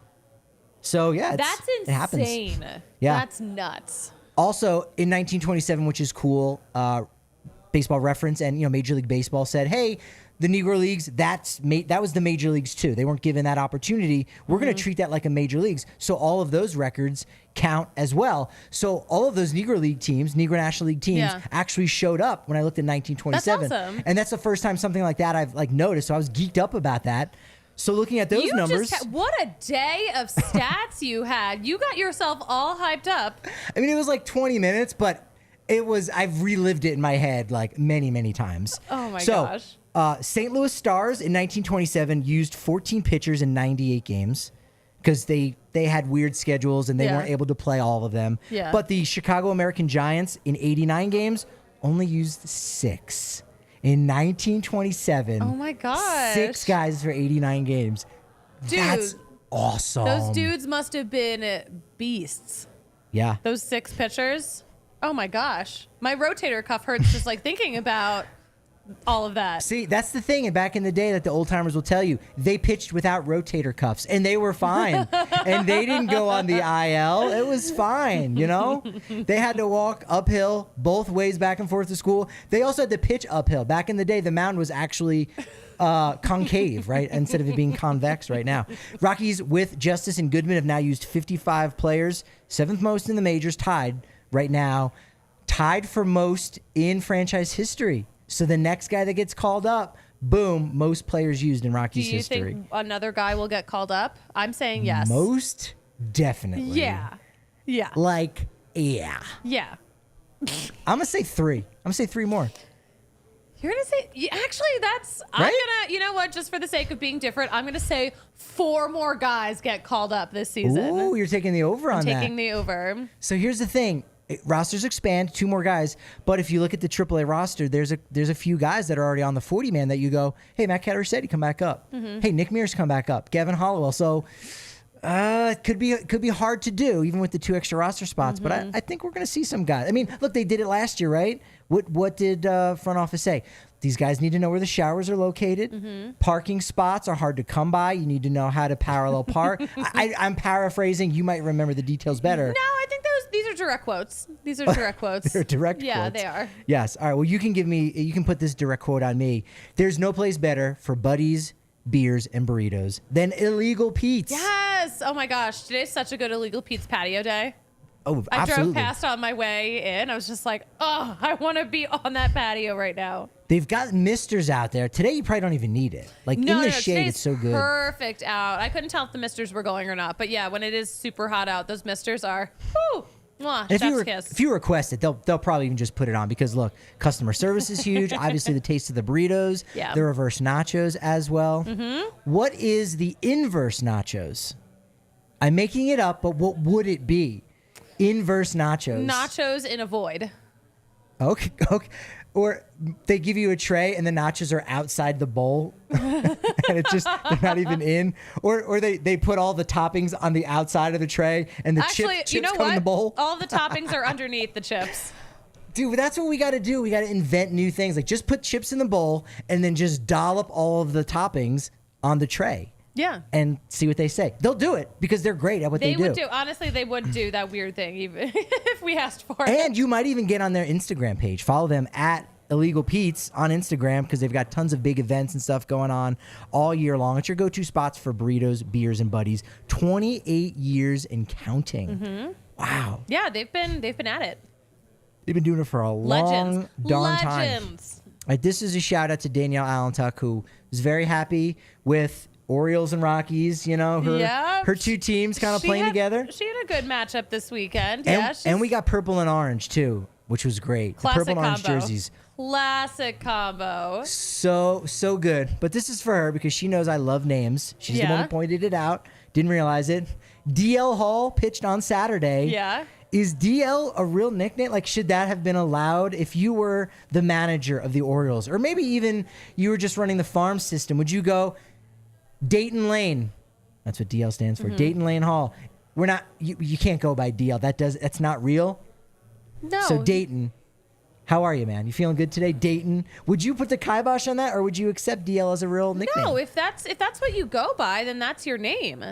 [SPEAKER 1] So yeah,
[SPEAKER 2] that's insane.
[SPEAKER 1] It happens. Yeah,
[SPEAKER 2] that's nuts.
[SPEAKER 1] Also in 1927, which is cool. Baseball Reference and Major League Baseball said, hey, the Negro Leagues, that was the major leagues too. They weren't given that opportunity. We're going to treat that like a major leagues. So all of those records count as well. So all of those Negro League teams, Negro National League teams, actually showed up when I looked at 1927.
[SPEAKER 2] That's awesome.
[SPEAKER 1] And that's the first time something like that I've noticed. So I was geeked up about that. So looking at those numbers,
[SPEAKER 2] what a day of stats you had! You got yourself all hyped up.
[SPEAKER 1] I mean, it was like 20 minutes, but I've relived it in my head like many, many times.
[SPEAKER 2] Oh my gosh.
[SPEAKER 1] St. Louis Stars in 1927 used 14 pitchers in 98 games because they had weird schedules and they weren't able to play all of them.
[SPEAKER 2] Yeah.
[SPEAKER 1] But the Chicago American Giants in 89 games only used 6. In 1927,
[SPEAKER 2] oh my gosh,
[SPEAKER 1] 6 guys for 89 games.
[SPEAKER 2] Dude,
[SPEAKER 1] that's awesome.
[SPEAKER 2] Those dudes must have been beasts.
[SPEAKER 1] Yeah.
[SPEAKER 2] Those 6 pitchers. Oh my gosh. My rotator cuff hurts just like thinking about all of that.
[SPEAKER 1] See, that's the thing. And back in the day that the old timers will tell you, they pitched without rotator cuffs and they were fine. And they didn't go on the IL. It was fine, you know? They had to walk uphill both ways back and forth to school. They also had to pitch uphill. Back in the day, the mound was actually concave, right? Instead of it being convex right now. Rockies with Justice and Goodman have now used 55 players, 7th most in the majors, tied right now. Tied for most in franchise history. So the next guy that gets called up, boom, most players used in Rockies history.
[SPEAKER 2] Do you think another guy will get called up? I'm saying yes.
[SPEAKER 1] Most definitely.
[SPEAKER 2] Yeah. Yeah.
[SPEAKER 1] Like, yeah.
[SPEAKER 2] Yeah.
[SPEAKER 1] I'm going to say 3. I'm going to say 3 more.
[SPEAKER 2] You're going to say, actually, that's,
[SPEAKER 1] right?
[SPEAKER 2] I'm going to, you know what, just for the sake of being different, I'm going to say 4 more guys get called up this season.
[SPEAKER 1] Ooh, you're taking the over on that.
[SPEAKER 2] I'm taking the over.
[SPEAKER 1] So here's the thing. Rosters expand, 2 more guys, but if you look at the AAA roster, there's a few guys that are already on the 40-man that you go, hey, Matt Catarsetti, come back up. Mm-hmm. Hey, Nick Mears, come back up. Gavin Hollowell. So it could be hard to do, even with the 2 extra roster spots, but I think we're going to see some guys. I mean, look, they did it last year, right? What did front office say? These guys need to know where the showers are located. Mm-hmm. Parking spots are hard to come by. You need to know how to parallel park. I'm paraphrasing. You might remember the details better.
[SPEAKER 2] No, I think these are direct quotes. These are direct quotes.
[SPEAKER 1] They're direct quotes.
[SPEAKER 2] Yeah, they are.
[SPEAKER 1] Yes. All right. Well, you can put this direct quote on me. There's no place better for buddies, beers, and burritos than Illegal Pete's.
[SPEAKER 2] Yes. Oh my gosh. Today's such a good Illegal Pete's patio day.
[SPEAKER 1] Oh,
[SPEAKER 2] I
[SPEAKER 1] absolutely.
[SPEAKER 2] drove past on my way in. I was just like, oh, I want to be on that patio right now.
[SPEAKER 1] They've got misters out there. Today, you probably don't even need it. Like, in the shade, it's so good.
[SPEAKER 2] Perfect out. I couldn't tell if the misters were going or not. But yeah, when it is super hot out, those misters are, whoo, mwah, chef's kiss.
[SPEAKER 1] If you request it, they'll probably even just put it on because, look, customer service is huge. Obviously, the taste of the burritos, the reverse nachos as well. Mm-hmm. What is the inverse nachos? I'm making it up, but what would it be? Inverse nachos.
[SPEAKER 2] Nachos in a void.
[SPEAKER 1] Okay. Or they give you a tray and the nachos are outside the bowl and it's just, they're not even in. Or they put all the toppings on the outside of the tray and the chips come in the bowl.
[SPEAKER 2] All the toppings are underneath the chips.
[SPEAKER 1] Dude, that's what we got to do. We got to invent new things. Like, just put chips in the bowl and then just dollop all of the toppings on the tray.
[SPEAKER 2] Yeah.
[SPEAKER 1] And see what they say. They'll do it because they're great at what they do.
[SPEAKER 2] They would do. Honestly, they would do that weird thing even if we asked for it.
[SPEAKER 1] And you might even get on their Instagram page. Follow them at Illegal Pete's on Instagram because they've got tons of big events and stuff going on all year long. It's your go-to spots for burritos, beers, and buddies. 28 years and counting. Mm-hmm. Wow.
[SPEAKER 2] Yeah, they've been at it.
[SPEAKER 1] They've been doing it for a long, darn time. Right, this is a shout out to Danielle Allentuck, who is very happy with Orioles and Rockies, you know, her 2 teams kind of playing together.
[SPEAKER 2] She had a good matchup this weekend.
[SPEAKER 1] And we got purple and orange too, which was great.
[SPEAKER 2] Classic
[SPEAKER 1] the purple and orange
[SPEAKER 2] combo.
[SPEAKER 1] jerseys.
[SPEAKER 2] Classic combo.
[SPEAKER 1] So good. But this is for her because she knows I love names. She's the one who pointed it out. Didn't realize it. DL Hall pitched on Saturday.
[SPEAKER 2] Yeah.
[SPEAKER 1] Is DL a real nickname? Like, should that have been allowed if you were the manager of the Orioles? Or maybe even you were just running the farm system. Would you go Dayton Lane? That's what DL stands for. Mm-hmm. Dayton Lane Hall. We're not. You can't go by DL. That's not real.
[SPEAKER 2] No.
[SPEAKER 1] So Dayton, how are you, man? You feeling good today, Dayton? Would you put the kibosh on that, or would you accept DL as a real nickname?
[SPEAKER 2] No. If that's what you go by, then that's your name.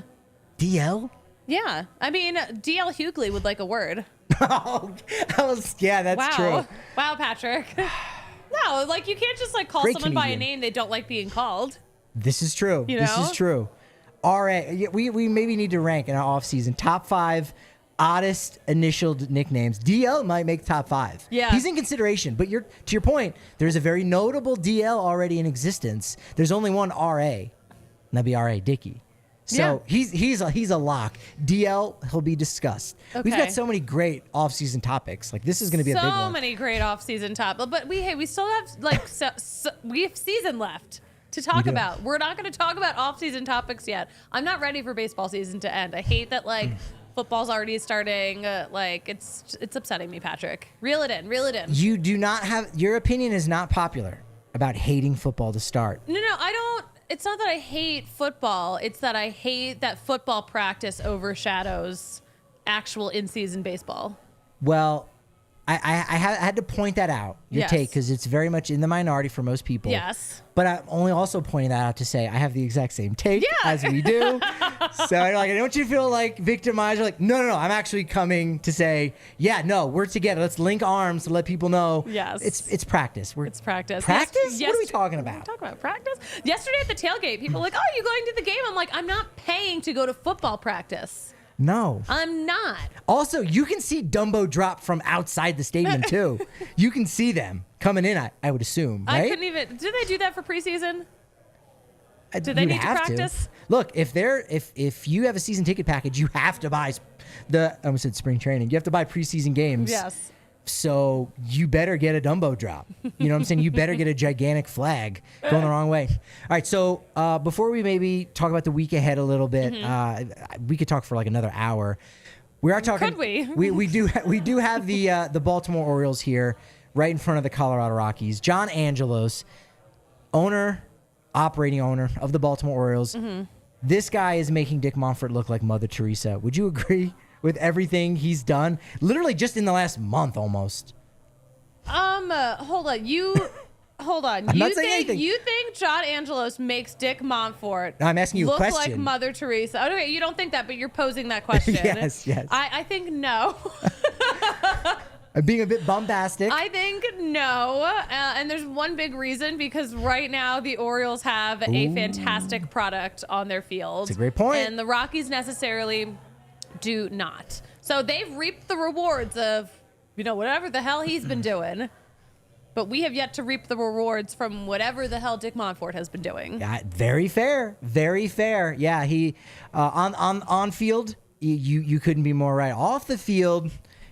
[SPEAKER 1] DL?
[SPEAKER 2] Yeah. I mean, DL Hughley would like a word.
[SPEAKER 1] Oh, that's true.
[SPEAKER 2] Wow, Patrick. No, No, like you can't just like call
[SPEAKER 1] Great
[SPEAKER 2] someone
[SPEAKER 1] comedian.
[SPEAKER 2] by a name they don't like being called.
[SPEAKER 1] This is true.
[SPEAKER 2] You
[SPEAKER 1] This
[SPEAKER 2] know?
[SPEAKER 1] is true. RA, we maybe need to rank in our offseason top 5 oddest initial nicknames. DL might make top 5.
[SPEAKER 2] Yeah.
[SPEAKER 1] He's in consideration, but to your point, there's a very notable DL already in existence. There's only one RA, and that'd be RA Dickey. So he's a lock. DL, he'll be discussed.
[SPEAKER 2] Okay.
[SPEAKER 1] We've got so many great offseason topics. Like this is going to be a big one.
[SPEAKER 2] So many great off-season topics, but we still have like we have season left to talk about. We're not going to talk about off-season topics yet. I'm not ready for baseball season to end. I hate that like football's already starting. Like it's upsetting me, Patrick. Reel it in.
[SPEAKER 1] You do not have your opinion is not popular about hating football to start.
[SPEAKER 2] No, I don't. It's not that I hate football. It's that I hate that football practice overshadows actual in-season baseball.
[SPEAKER 1] Well, I had to point that out, your take, because it's very much in the minority for most people.
[SPEAKER 2] Yes.
[SPEAKER 1] But I'm only also pointing that out to say I have the exact same take as we do. So I don't want you to feel like victimized. Or like, no. I'm actually coming to say, we're together. Let's link arms to let people know.
[SPEAKER 2] Yes.
[SPEAKER 1] It's practice.
[SPEAKER 2] It's practice.
[SPEAKER 1] Practice? What are we talking about?
[SPEAKER 2] We're talking about practice. Yesterday at the tailgate, people were like, "Oh, are you going to the game?" I'm like, "I'm not paying to go to football practice."
[SPEAKER 1] No.
[SPEAKER 2] I'm not.
[SPEAKER 1] Also, you can see Dumbo drop from outside the stadium, too. You can see them coming in, I would assume, right?
[SPEAKER 2] I couldn't even... Did they do that for preseason? Do they
[SPEAKER 1] You'd
[SPEAKER 2] need to
[SPEAKER 1] have
[SPEAKER 2] practice?
[SPEAKER 1] Look, if you have a season ticket package, you have to buy I almost said spring training. You have to buy preseason games.
[SPEAKER 2] Yes.
[SPEAKER 1] So you better get a Dumbo drop. You know what I'm saying? You better get a gigantic flag going the wrong way. All right. So before we maybe talk about the week ahead a little bit, we could talk for like another hour. We are talking.
[SPEAKER 2] Could we?
[SPEAKER 1] We do have the Baltimore Orioles here, right in front of the Colorado Rockies. John Angelos, operating owner of the Baltimore Orioles. This guy is making Dick Monfort look like Mother Teresa. Would you agree with everything he's done? Literally just in the last month almost.
[SPEAKER 2] Hold on.
[SPEAKER 1] I'm not saying anything.
[SPEAKER 2] You think John Angelos makes Dick Monfort
[SPEAKER 1] I'm asking you a
[SPEAKER 2] look
[SPEAKER 1] question.
[SPEAKER 2] like Mother Teresa? Oh, no, wait, you don't think that, but you're posing that question.
[SPEAKER 1] Yes.
[SPEAKER 2] I think no.
[SPEAKER 1] I'm being a bit bombastic.
[SPEAKER 2] I think no. And there's one big reason, because right now the Orioles have a fantastic product on their field.
[SPEAKER 1] That's a great point.
[SPEAKER 2] And the Rockies necessarily do not. So they've reaped the rewards of, whatever the hell he's been doing. But we have yet to reap the rewards from whatever the hell Dick Monfort has been doing.
[SPEAKER 1] Yeah, very fair. Very fair. Yeah, he on field, you couldn't be more right. Off the field,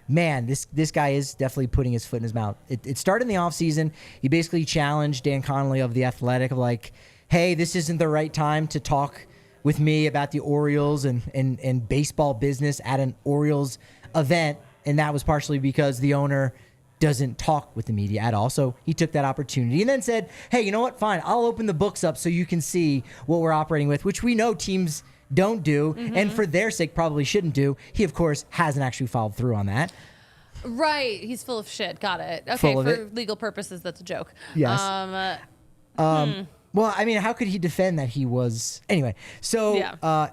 [SPEAKER 1] man, this guy is definitely putting his foot in his mouth. It started in the offseason. He basically challenged Dan Connolly of The Athletic of like, hey, this isn't the right time to talk with me about the Orioles and baseball business at an Orioles event. And that was partially because the owner doesn't talk with the media at all. So he took that opportunity and then said, hey, you know what? Fine. I'll open the books up so you can see what we're operating with, which we know teams don't do. And for their sake, probably shouldn't do. He, of course, hasn't actually followed through on that.
[SPEAKER 2] Right. He's full of shit. Got it. Okay. For legal purposes, that's a joke.
[SPEAKER 1] Yes. Well, I mean, how could he defend that he was... Anyway, so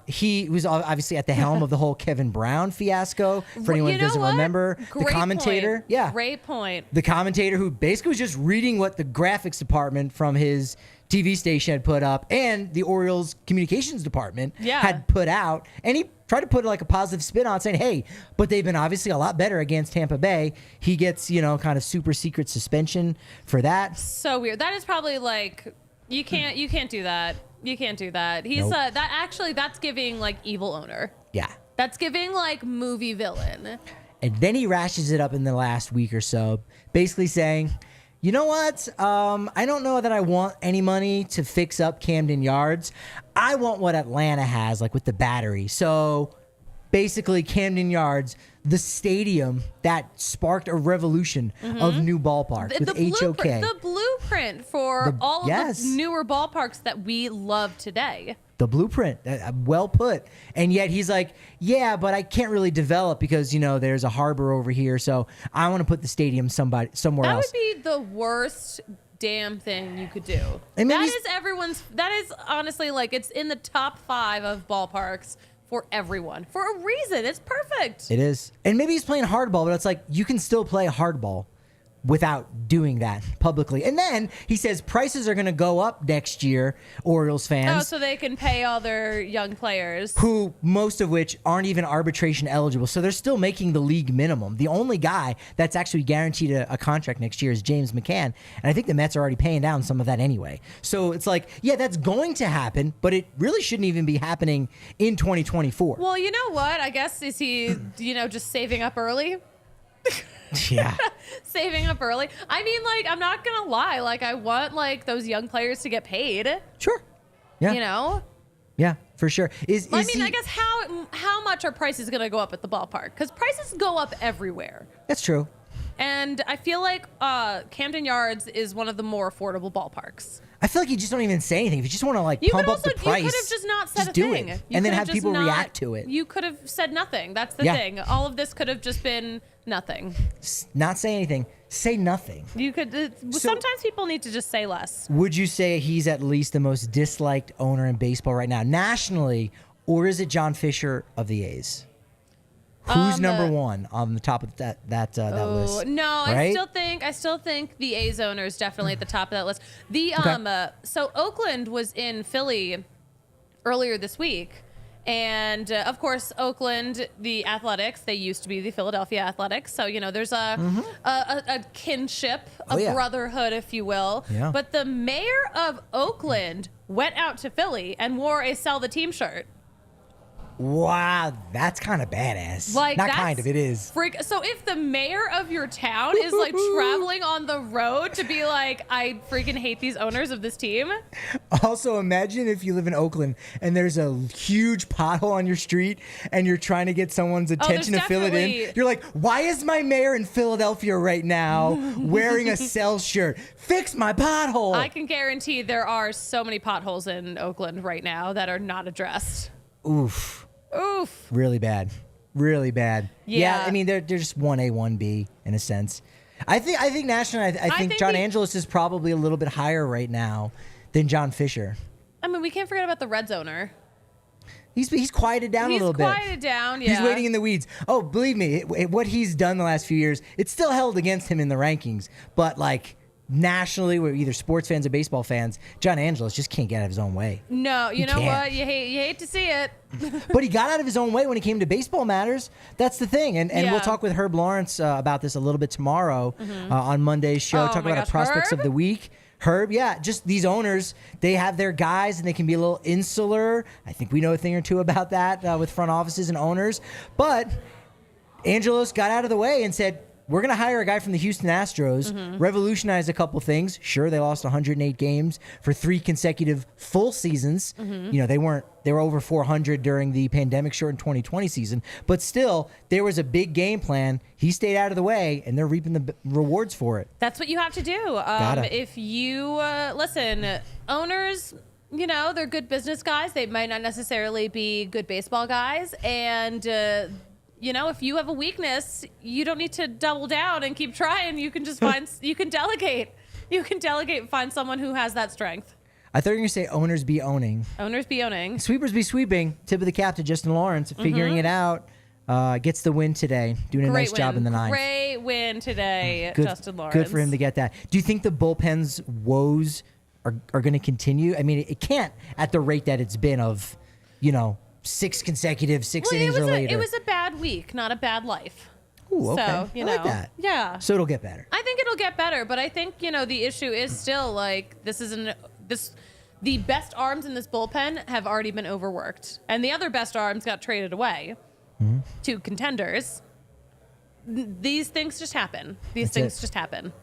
[SPEAKER 1] he was obviously at the helm of the whole Kevin Brown fiasco. For anyone who doesn't remember,
[SPEAKER 2] Great
[SPEAKER 1] the commentator...
[SPEAKER 2] Point.
[SPEAKER 1] Yeah.
[SPEAKER 2] Great point.
[SPEAKER 1] The commentator who basically was just reading what the graphics department from his TV station had put up and the Orioles communications department had put out. And he tried to put like a positive spin on it, saying, hey, but they've been obviously a lot better against Tampa Bay. He gets, kind of super secret suspension for that.
[SPEAKER 2] So weird. That is probably like... You can't do that. You can't do that. He's
[SPEAKER 1] Nope.
[SPEAKER 2] That's giving like evil owner.
[SPEAKER 1] Yeah.
[SPEAKER 2] That's giving like movie villain.
[SPEAKER 1] And then he rashes it up in the last week or so, basically saying, you know what? I don't know that I want any money to fix up Camden Yards. I want what Atlanta has, like with the Battery. So basically Camden Yards, the stadium that sparked a revolution of new ballparks with HOK.
[SPEAKER 2] The blueprint for all of the newer ballparks that we love today.
[SPEAKER 1] The blueprint, well put. And yet he's like, yeah, but I can't really develop because, there's a harbor over here. So I want to put the stadium somewhere else.
[SPEAKER 2] That would be the worst damn thing you could do. That is honestly like it's in the top 5 of ballparks for everyone. For a reason. It's perfect.
[SPEAKER 1] It is. And maybe he's playing hardball, but it's like you can still play hardball without doing that publicly. And then he says prices are going to go up next year, Orioles fans.
[SPEAKER 2] Oh, so they can pay all their young players.
[SPEAKER 1] Who, most of which aren't even arbitration eligible. So they're still making the league minimum. The only guy that's actually guaranteed a contract next year is James McCann. And I think the Mets are already paying down some of that anyway. So it's like, yeah, that's going to happen, but it really shouldn't even be happening in 2024.
[SPEAKER 2] Well, you know what? I guess is he, just saving up early?
[SPEAKER 1] Yeah.
[SPEAKER 2] Saving up early. I mean, like, I'm not going to lie. Like, I want, like, those young players to get paid.
[SPEAKER 1] Sure. Yeah. Yeah, for sure.
[SPEAKER 2] I guess how much are prices going to go up at the ballpark? Because prices go up everywhere.
[SPEAKER 1] That's true.
[SPEAKER 2] And I feel like Camden Yards is one of the more affordable ballparks.
[SPEAKER 1] I feel like you just don't even say anything. If you just want to pump up the price,
[SPEAKER 2] you could have just not said a
[SPEAKER 1] do
[SPEAKER 2] thing.
[SPEAKER 1] It, and then have people react to it.
[SPEAKER 2] You could have said nothing. That's the thing. All of this could have just been nothing.
[SPEAKER 1] Not say anything. Say nothing.
[SPEAKER 2] You could. Sometimes people need to just say less.
[SPEAKER 1] Would you say he's at least the most disliked owner in baseball right now, nationally, or is it John Fisher of the A's? Who's number one on the top of that list?
[SPEAKER 2] No,
[SPEAKER 1] right?
[SPEAKER 2] I still think the A's owner is definitely at the top of that list. So Oakland was in Philly earlier this week, and of course Oakland, the Athletics, they used to be the Philadelphia Athletics, so there's a kinship, brotherhood, if you will.
[SPEAKER 1] Yeah.
[SPEAKER 2] But the mayor of Oakland went out to Philly and wore a Sell the Team shirt.
[SPEAKER 1] Wow, that's kind of badass. It is.
[SPEAKER 2] So if the mayor of your town is like traveling on the road to be like, I freaking hate these owners of this team.
[SPEAKER 1] Also, imagine if you live in Oakland and there's a huge pothole on your street and you're trying to get someone's attention to fill it in. You're like, why is my mayor in Philadelphia right now wearing a Sell shirt? Fix my pothole.
[SPEAKER 2] I can guarantee there are so many potholes in Oakland right now that are not addressed.
[SPEAKER 1] Oof. Really bad. Yeah. I mean, they're just 1A, 1B in a sense. I think nationally, I think John Angelos is probably a little bit higher right now than John Fisher.
[SPEAKER 2] I mean, we can't forget about the Reds owner.
[SPEAKER 1] He's quieted down a little bit.
[SPEAKER 2] He's quieted down, yeah.
[SPEAKER 1] He's waiting in the weeds. Oh, believe me, what he's done the last few years, it's still held against him in the rankings. But nationally, we're either sports fans or baseball fans, John Angelos just can't get out of his own way.
[SPEAKER 2] No, you know what? You hate to see it.
[SPEAKER 1] But he got out of his own way when it came to baseball matters. That's the thing. And we'll talk with Herb Lawrence about this a little bit tomorrow on Monday's show. Talk about our prospects of the week. Herb, just these owners, they have their guys and they can be a little insular. I think we know a thing or two about that with front offices and owners. But Angelos got out of the way and said, we're going to hire a guy from the Houston Astros, revolutionize a couple things. Sure, they lost 108 games for 3 consecutive full seasons. They were over 400 during the pandemic-shortened 2020 season. But still, there was a big game plan. He stayed out of the way, and they're reaping the rewards for it.
[SPEAKER 2] That's what you have to do. If you, listen, owners, they're good business guys. They might not necessarily be good baseball guys. And, if you have a weakness, you don't need to double down and keep trying. You can just you can delegate. You can delegate and find someone who has that strength.
[SPEAKER 1] I thought you were going to say owners be owning.
[SPEAKER 2] Owners be owning.
[SPEAKER 1] Sweepers be sweeping. Tip of the cap to Justin Lawrence, figuring it out. Gets the win today. Doing a nice job in the ninth.
[SPEAKER 2] Great win today, Justin Lawrence.
[SPEAKER 1] Good for him to get that. Do you think the bullpen's woes are going to continue? I mean, it can't at the rate that it's been of, 6 consecutive innings or later.
[SPEAKER 2] It was a bad week, not a bad life.
[SPEAKER 1] Ooh, okay.
[SPEAKER 2] So,
[SPEAKER 1] I like that.
[SPEAKER 2] Yeah.
[SPEAKER 1] So it'll get better.
[SPEAKER 2] I think it'll get better, but I think, the issue is still the best arms in this bullpen have already been overworked. And the other best arms got traded away to contenders. These things just happen. Just happen.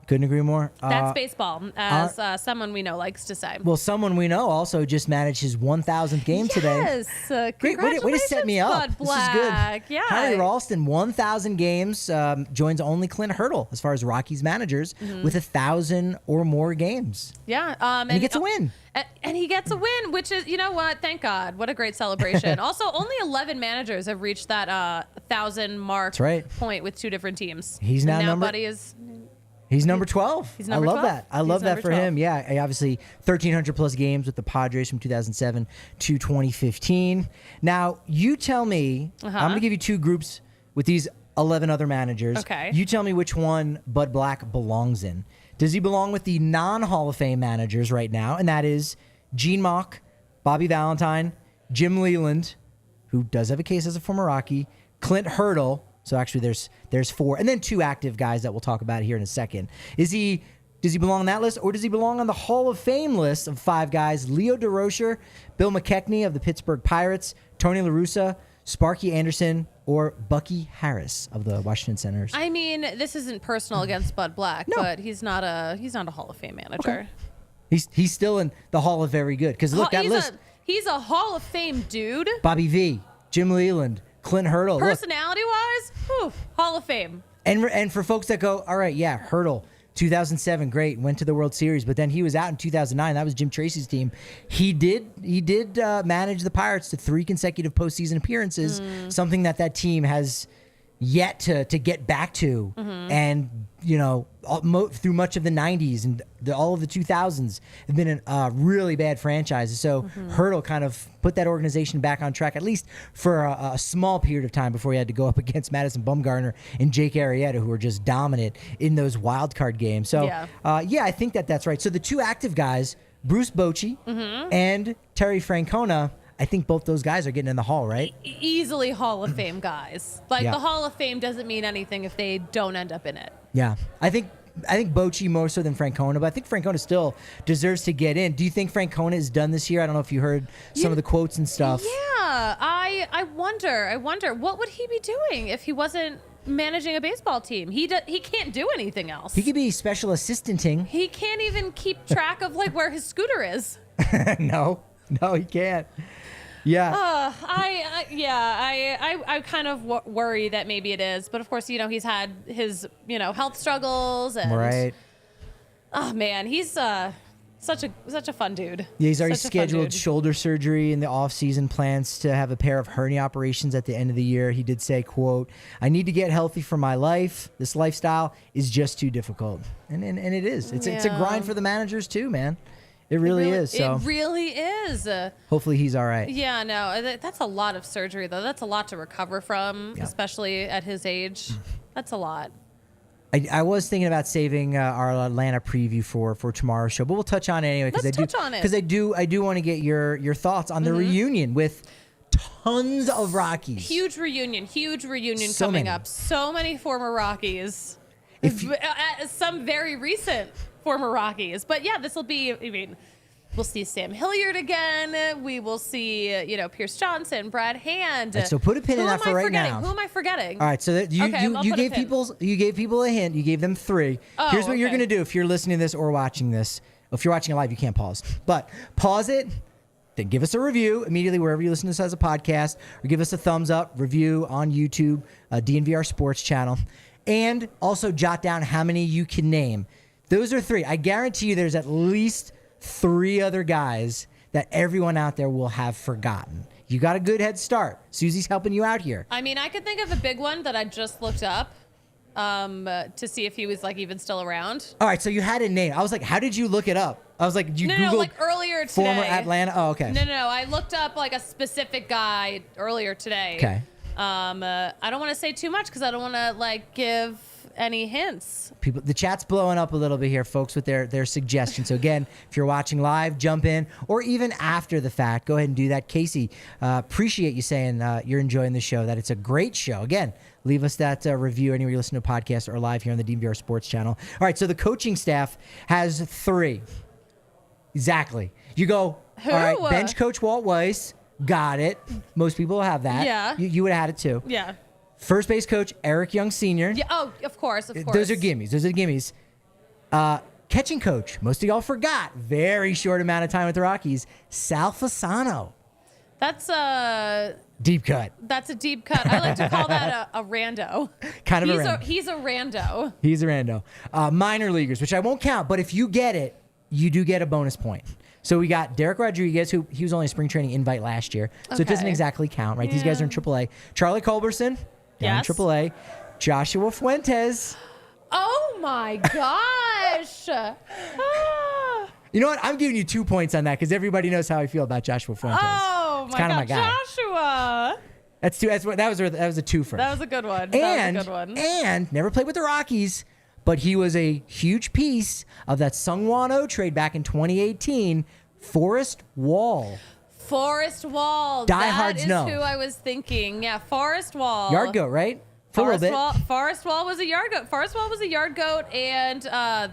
[SPEAKER 1] Couldn't agree more.
[SPEAKER 2] That's baseball, as someone we know likes to say.
[SPEAKER 1] Well, someone we know also just managed his 1,000th game today.
[SPEAKER 2] Yes,
[SPEAKER 1] great way to set me up.
[SPEAKER 2] Bud
[SPEAKER 1] This
[SPEAKER 2] Black.
[SPEAKER 1] is good.
[SPEAKER 2] Yeah.
[SPEAKER 1] Harry Ralston, 1,000 games, joins only Clint Hurdle as far as Rockies managers with 1,000 or more games.
[SPEAKER 2] Yeah,
[SPEAKER 1] and he gets a win.
[SPEAKER 2] And he gets a win, which is, what? Thank God. What a great celebration. Also, only 11 managers have reached that 1,000 mark point with 2 different teams.
[SPEAKER 1] He's now
[SPEAKER 2] Buddy is.
[SPEAKER 1] He's number 12.
[SPEAKER 2] He's number 12.
[SPEAKER 1] I love that. I love that for him. Yeah, obviously 1,300 plus games with the Padres from 2007 to 2015. Now, you tell me, I'm going to give you 2 groups with these 11 other managers.
[SPEAKER 2] Okay.
[SPEAKER 1] You tell me which one Bud Black belongs in. Does he belong with the non-Hall of Fame managers right now? And that is Gene Mauch, Bobby Valentine, Jim Leyland, who does have a case as a former Rocky, Clint Hurdle. So actually there's 4. And then 2 active guys that we'll talk about here in a second. Does he belong on that list, or does he belong on the Hall of Fame list of 5 guys? Leo DeRocher, Bill McKechnie of the Pittsburgh Pirates, Tony La Russa, Sparky Anderson, or Bucky Harris of the Washington Senators.
[SPEAKER 2] I mean, this isn't personal against Bud Black, but he's not a Hall of Fame manager.
[SPEAKER 1] Okay. He's still in the Hall of Very Good, because look, that list.
[SPEAKER 2] He's a Hall of Fame dude.
[SPEAKER 1] Bobby V, Jim Leyland, Clint Hurdle.
[SPEAKER 2] Personality-wise, Hall of Fame.
[SPEAKER 1] And for folks that go, all right, yeah, Hurdle, 2007, great, went to the World Series, but then he was out in 2009. That was Jim Tracy's team. He did manage the Pirates to 3 consecutive postseason appearances, something that team has yet to get back to. And, through much of the 90s and all of the 2000s have been really bad franchises. So Hurdle kind of put that organization back on track, at least for a small period of time before he had to go up against Madison Bumgarner and Jake Arrieta, who were just dominant in those wild card games. So, I think that's right. So the 2 active guys, Bruce Bochy and Terry Francona, I think both those guys are getting in the Hall, right?
[SPEAKER 2] Easily Hall of Fame guys. The Hall of Fame doesn't mean anything if they don't end up in it.
[SPEAKER 1] Yeah. I think Bochy more so than Francona, but I think Francona still deserves to get in. Do you think Francona is done this year? I don't know if you heard some of the quotes and stuff.
[SPEAKER 2] Yeah. I wonder what would he be doing if he wasn't managing a baseball team? He can't do anything else.
[SPEAKER 1] He could be special assistanting.
[SPEAKER 2] He can't even keep track of where his scooter is.
[SPEAKER 1] No, he can't. Yeah.
[SPEAKER 2] I kind of worry that maybe it is, but of course, he's had his, health struggles and.
[SPEAKER 1] Right.
[SPEAKER 2] Oh man, he's such a fun dude.
[SPEAKER 1] Yeah, he's already scheduled shoulder surgery in the offseason, plans to have a pair of hernia operations at the end of the year. He did say, quote, "I need to get healthy for my life. This lifestyle is just too difficult." And it is. It's a grind for the managers too, man. It really is. So
[SPEAKER 2] it really is.
[SPEAKER 1] Hopefully he's all right.
[SPEAKER 2] Yeah, no, that's a lot of surgery, though. That's a lot to recover from, especially at his age. That's a lot.
[SPEAKER 1] I was thinking about saving our Atlanta preview for tomorrow's show, but we'll touch on it anyway.
[SPEAKER 2] Let's touch on it.
[SPEAKER 1] Because I do want to get your thoughts on the reunion with tons of Rockies.
[SPEAKER 2] Huge reunion coming up. So many former Rockies. Some very recent former Rockies. But yeah, this will be, we'll see Sam Hilliard again. We will see, Pierce Johnson, Brad Hand.
[SPEAKER 1] Right, so put a pin in that for right now.
[SPEAKER 2] Who am I forgetting?
[SPEAKER 1] All right, so you gave people a hint. You gave them 3. Here's what you're going to do if you're listening to this or watching this. If you're watching it live, you can't pause. But pause it, then give us a review immediately wherever you listen to this as a podcast, or give us a thumbs up, review on YouTube, DNVR Sports channel, and also jot down how many you can name. Those are 3. I guarantee you there's at least 3 other guys that everyone out there will have forgotten. You got a good head start. Susie's helping you out here.
[SPEAKER 2] I could think of a big one that I just looked up to see if he was even still around.
[SPEAKER 1] All right, so you had a name. I was like, how did you look it up? I was like, did you Google
[SPEAKER 2] earlier today.
[SPEAKER 1] Former Atlanta? Oh, okay.
[SPEAKER 2] No. I looked up a specific guy earlier today.
[SPEAKER 1] Okay.
[SPEAKER 2] I don't want to say too much because I don't want to give any hints.
[SPEAKER 1] The chat's blowing up a little bit here, folks, with their suggestions. So again, if you're watching live, jump in, or even after the fact, go ahead and do that. Casey, appreciate you saying you're enjoying the show, that it's a great show. Again, leave us that review anywhere you listen to a podcast or live here on the DNVR Sports channel. All right, so the coaching staff has 3. Exactly. You go,
[SPEAKER 2] who?
[SPEAKER 1] All right, bench coach Walt Weiss, got it. Most people will have that.
[SPEAKER 2] Yeah.
[SPEAKER 1] You would have had it too.
[SPEAKER 2] Yeah.
[SPEAKER 1] First base coach, Eric Young Sr.
[SPEAKER 2] Yeah. Oh, of course.
[SPEAKER 1] Those are gimmies. Catching coach, most of y'all forgot. Very short amount of time with the Rockies. Sal Fasano.
[SPEAKER 2] That's a
[SPEAKER 1] deep cut.
[SPEAKER 2] That's a deep cut. I like to call that a rando.
[SPEAKER 1] Kind of a rando.
[SPEAKER 2] He's a rando.
[SPEAKER 1] He's a rando. Minor leaguers, which I won't count, but if you get it, you do get a bonus point. So we got Derek Rodriguez, who he was only a spring training invite last year, so it doesn't exactly count, right? Yeah. These guys are in AAA. Charlie Culberson. Down in AAA. Joshua Fuentes.
[SPEAKER 2] Oh, my gosh.
[SPEAKER 1] You know what? I'm giving you 2 points on that because everybody knows how I feel about Joshua Fuentes.
[SPEAKER 2] Oh, my God. Joshua.
[SPEAKER 1] That's two. That was a twofer.
[SPEAKER 2] That was a good one.
[SPEAKER 1] And never played with the Rockies, but he was a huge piece of that Sungwon Oh trade back in 2018. Forrest Wall.
[SPEAKER 2] Forrest Wall.
[SPEAKER 1] Diehards know.
[SPEAKER 2] That is who I was thinking. Yeah, Forrest Wall.
[SPEAKER 1] Yard goat, right? For a little bit.
[SPEAKER 2] Forrest Wall was a yard goat. Forrest Wall was a yard goat, and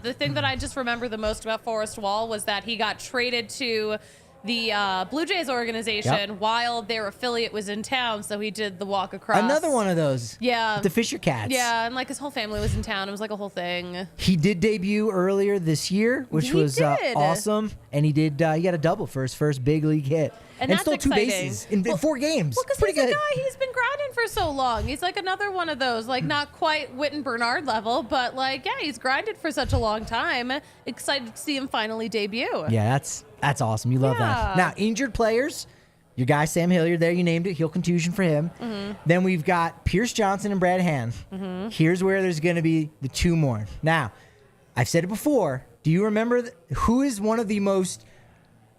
[SPEAKER 2] the thing that I just remember the most about Forrest Wall was that he got traded to the Blue Jays organization while their affiliate was in town, so he did the walk across.
[SPEAKER 1] Another one of those.
[SPEAKER 2] Yeah.
[SPEAKER 1] With the Fisher Cats.
[SPEAKER 2] Yeah, and like his whole family was in town. It was like a whole thing.
[SPEAKER 1] He did debut earlier this year, which was awesome, and he got a double for his first big league hit. And
[SPEAKER 2] that's
[SPEAKER 1] stole
[SPEAKER 2] exciting.
[SPEAKER 1] 2 bases in 4 games.
[SPEAKER 2] Well, because he's a guy, he's been grinding for so long. He's like another one of those, like not quite Witten Bernard level, but like, yeah, he's grinded for such a long time. Excited to see him finally debut.
[SPEAKER 1] Yeah, that's awesome. You love that. Now, injured players, your guy Sam Hilliard there, you named it, heel contusion for him. Mm-hmm. Then we've got Pierce Johnson and Brad Hand. Mm-hmm. Here's where there's going to be the 2 more. Now, I've said it before. Do you remember who is one of the most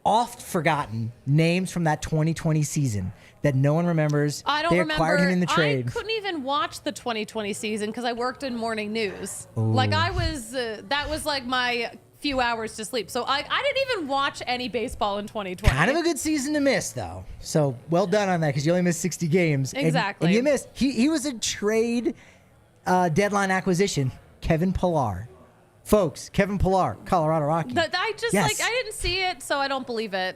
[SPEAKER 1] oft forgotten names from that 2020 season that no one remembers?
[SPEAKER 2] I don't remember.
[SPEAKER 1] They acquired him in the trade.
[SPEAKER 2] I couldn't even watch the 2020 season because I worked in morning news.
[SPEAKER 1] Ooh.
[SPEAKER 2] Like I was, that was like my few hours to sleep. So I didn't even watch any baseball in 2020.
[SPEAKER 1] Kind of a good season to miss, though. So well done on that because you only missed 60 games.
[SPEAKER 2] Exactly.
[SPEAKER 1] And you missed. He was a trade deadline acquisition. Kevin Pillar. Folks, Kevin Pillar, Colorado Rockies.
[SPEAKER 2] I just I didn't see it, so I don't believe it.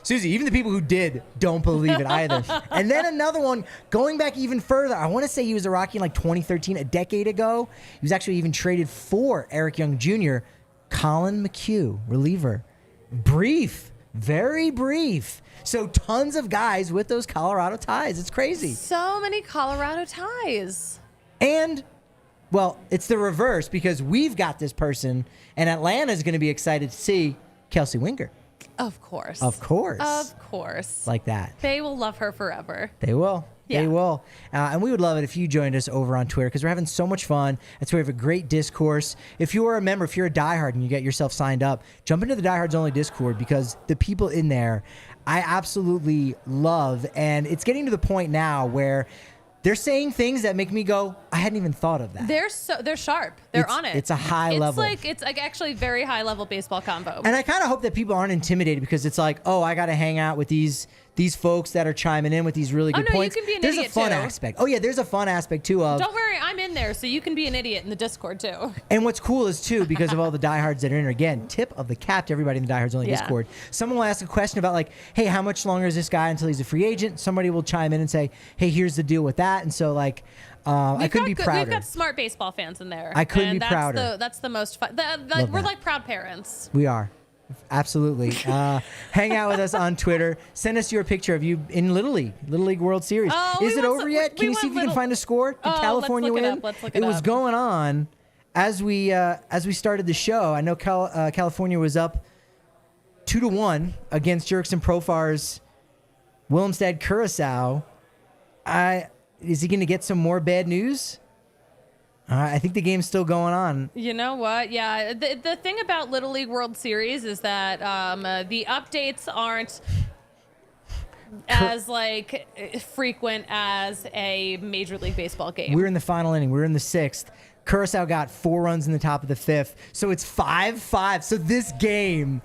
[SPEAKER 1] Susie, even the people who did don't believe it either. And then another one, going back even further, I want to say he was a Rocky in like 2013, a decade ago. He was actually even traded for Eric Young Jr., Colin McHugh, reliever. Brief, very brief. So tons of guys with those Colorado ties. It's crazy.
[SPEAKER 2] So many Colorado ties.
[SPEAKER 1] And well, it's the reverse because we've got this person, and Atlanta's going to be excited to see Kelsey Winger.
[SPEAKER 2] Of course.
[SPEAKER 1] Of course.
[SPEAKER 2] Of course.
[SPEAKER 1] Like that.
[SPEAKER 2] They will love her forever.
[SPEAKER 1] They will.
[SPEAKER 2] Yeah.
[SPEAKER 1] They will. And we would love it if you joined us over on Twitter because we're having so much fun. That's where we have a great discourse. If you are a member, if you're a diehard and you get yourself signed up, jump into the Diehards Only Discord because the people in there I absolutely love. And it's getting to the point now where they're saying things that make me go, I hadn't even thought of that.
[SPEAKER 2] They're sharp. They're on it.
[SPEAKER 1] It's a high level.
[SPEAKER 2] It's like actually very high level baseball combo.
[SPEAKER 1] And I kind of hope that people aren't intimidated because it's like, oh, I got to hang out with these folks that are chiming in with these really good points.
[SPEAKER 2] You can be an
[SPEAKER 1] there's
[SPEAKER 2] idiot
[SPEAKER 1] a fun
[SPEAKER 2] too.
[SPEAKER 1] aspect. Oh yeah, there's a fun aspect too of.
[SPEAKER 2] Don't worry, I'm in there, so you can be an idiot in the Discord too.
[SPEAKER 1] And what's cool is too, because of all the diehards that are in there, again, tip of the cap to everybody in the Diehards Only Discord. Someone will ask a question about like, hey, how much longer is this guy until he's a free agent? Somebody will chime in and say, hey, here's the deal with that. And so like, I couldn't be prouder.
[SPEAKER 2] We've got smart baseball fans in there.
[SPEAKER 1] I couldn't be prouder.
[SPEAKER 2] That's the most fun. We're like proud parents.
[SPEAKER 1] We are. Absolutely. Hang out with us on Twitter. Send us your picture of you in Little League World Series. Is it over yet? Can you see if you can find a score? Did California win?
[SPEAKER 2] Let's look it up.
[SPEAKER 1] It was going on as we started the show. I know California was up 2-1 against Jurickson Profar's Willemstad Curaçao. Is he going to get some more bad news? I think the game's still going on.
[SPEAKER 2] You know what? Yeah. The thing about Little League World Series is that the updates aren't as like frequent as a Major League Baseball game.
[SPEAKER 1] We're in the final inning. We're in the 6th. Curaçao got 4 runs in the top of the 5th. So it's 5-5. So this game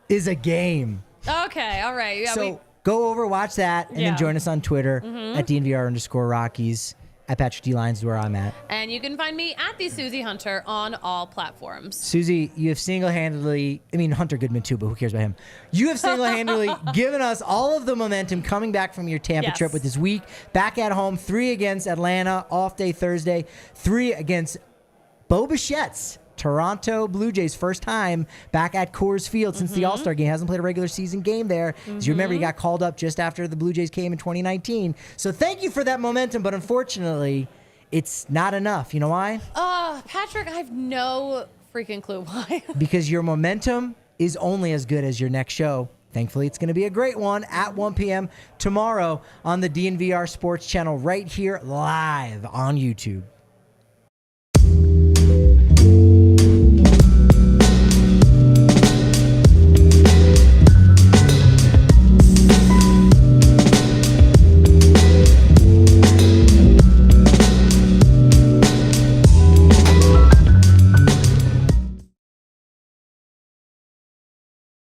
[SPEAKER 1] is a game.
[SPEAKER 2] Okay. All right. Yeah,
[SPEAKER 1] so go over, watch that, and then join us on Twitter at DNVR_Rockies. At Patrick D. Lyons is where I'm at.
[SPEAKER 2] And you can find me at the Susie Hunter on all platforms.
[SPEAKER 1] Susie, you have single-handedly, Hunter Goodman too, but who cares about him? You have single-handedly given us all of the momentum coming back from your Tampa trip with this week. Back at home, 3 against Atlanta, off day Thursday, 3 against Bo Bichette's Toronto Blue Jays, first time back at Coors Field since the All-Star game. Hasn't played a regular season game there. As you remember, he got called up just after the Blue Jays came in 2019. So thank you for that momentum, but unfortunately, it's not enough. You know why?
[SPEAKER 2] Patrick, I have no freaking clue why.
[SPEAKER 1] Because your momentum is only as good as your next show. Thankfully, it's going to be a great one at 1 p.m. tomorrow on the DNVR Sports Channel right here live on YouTube.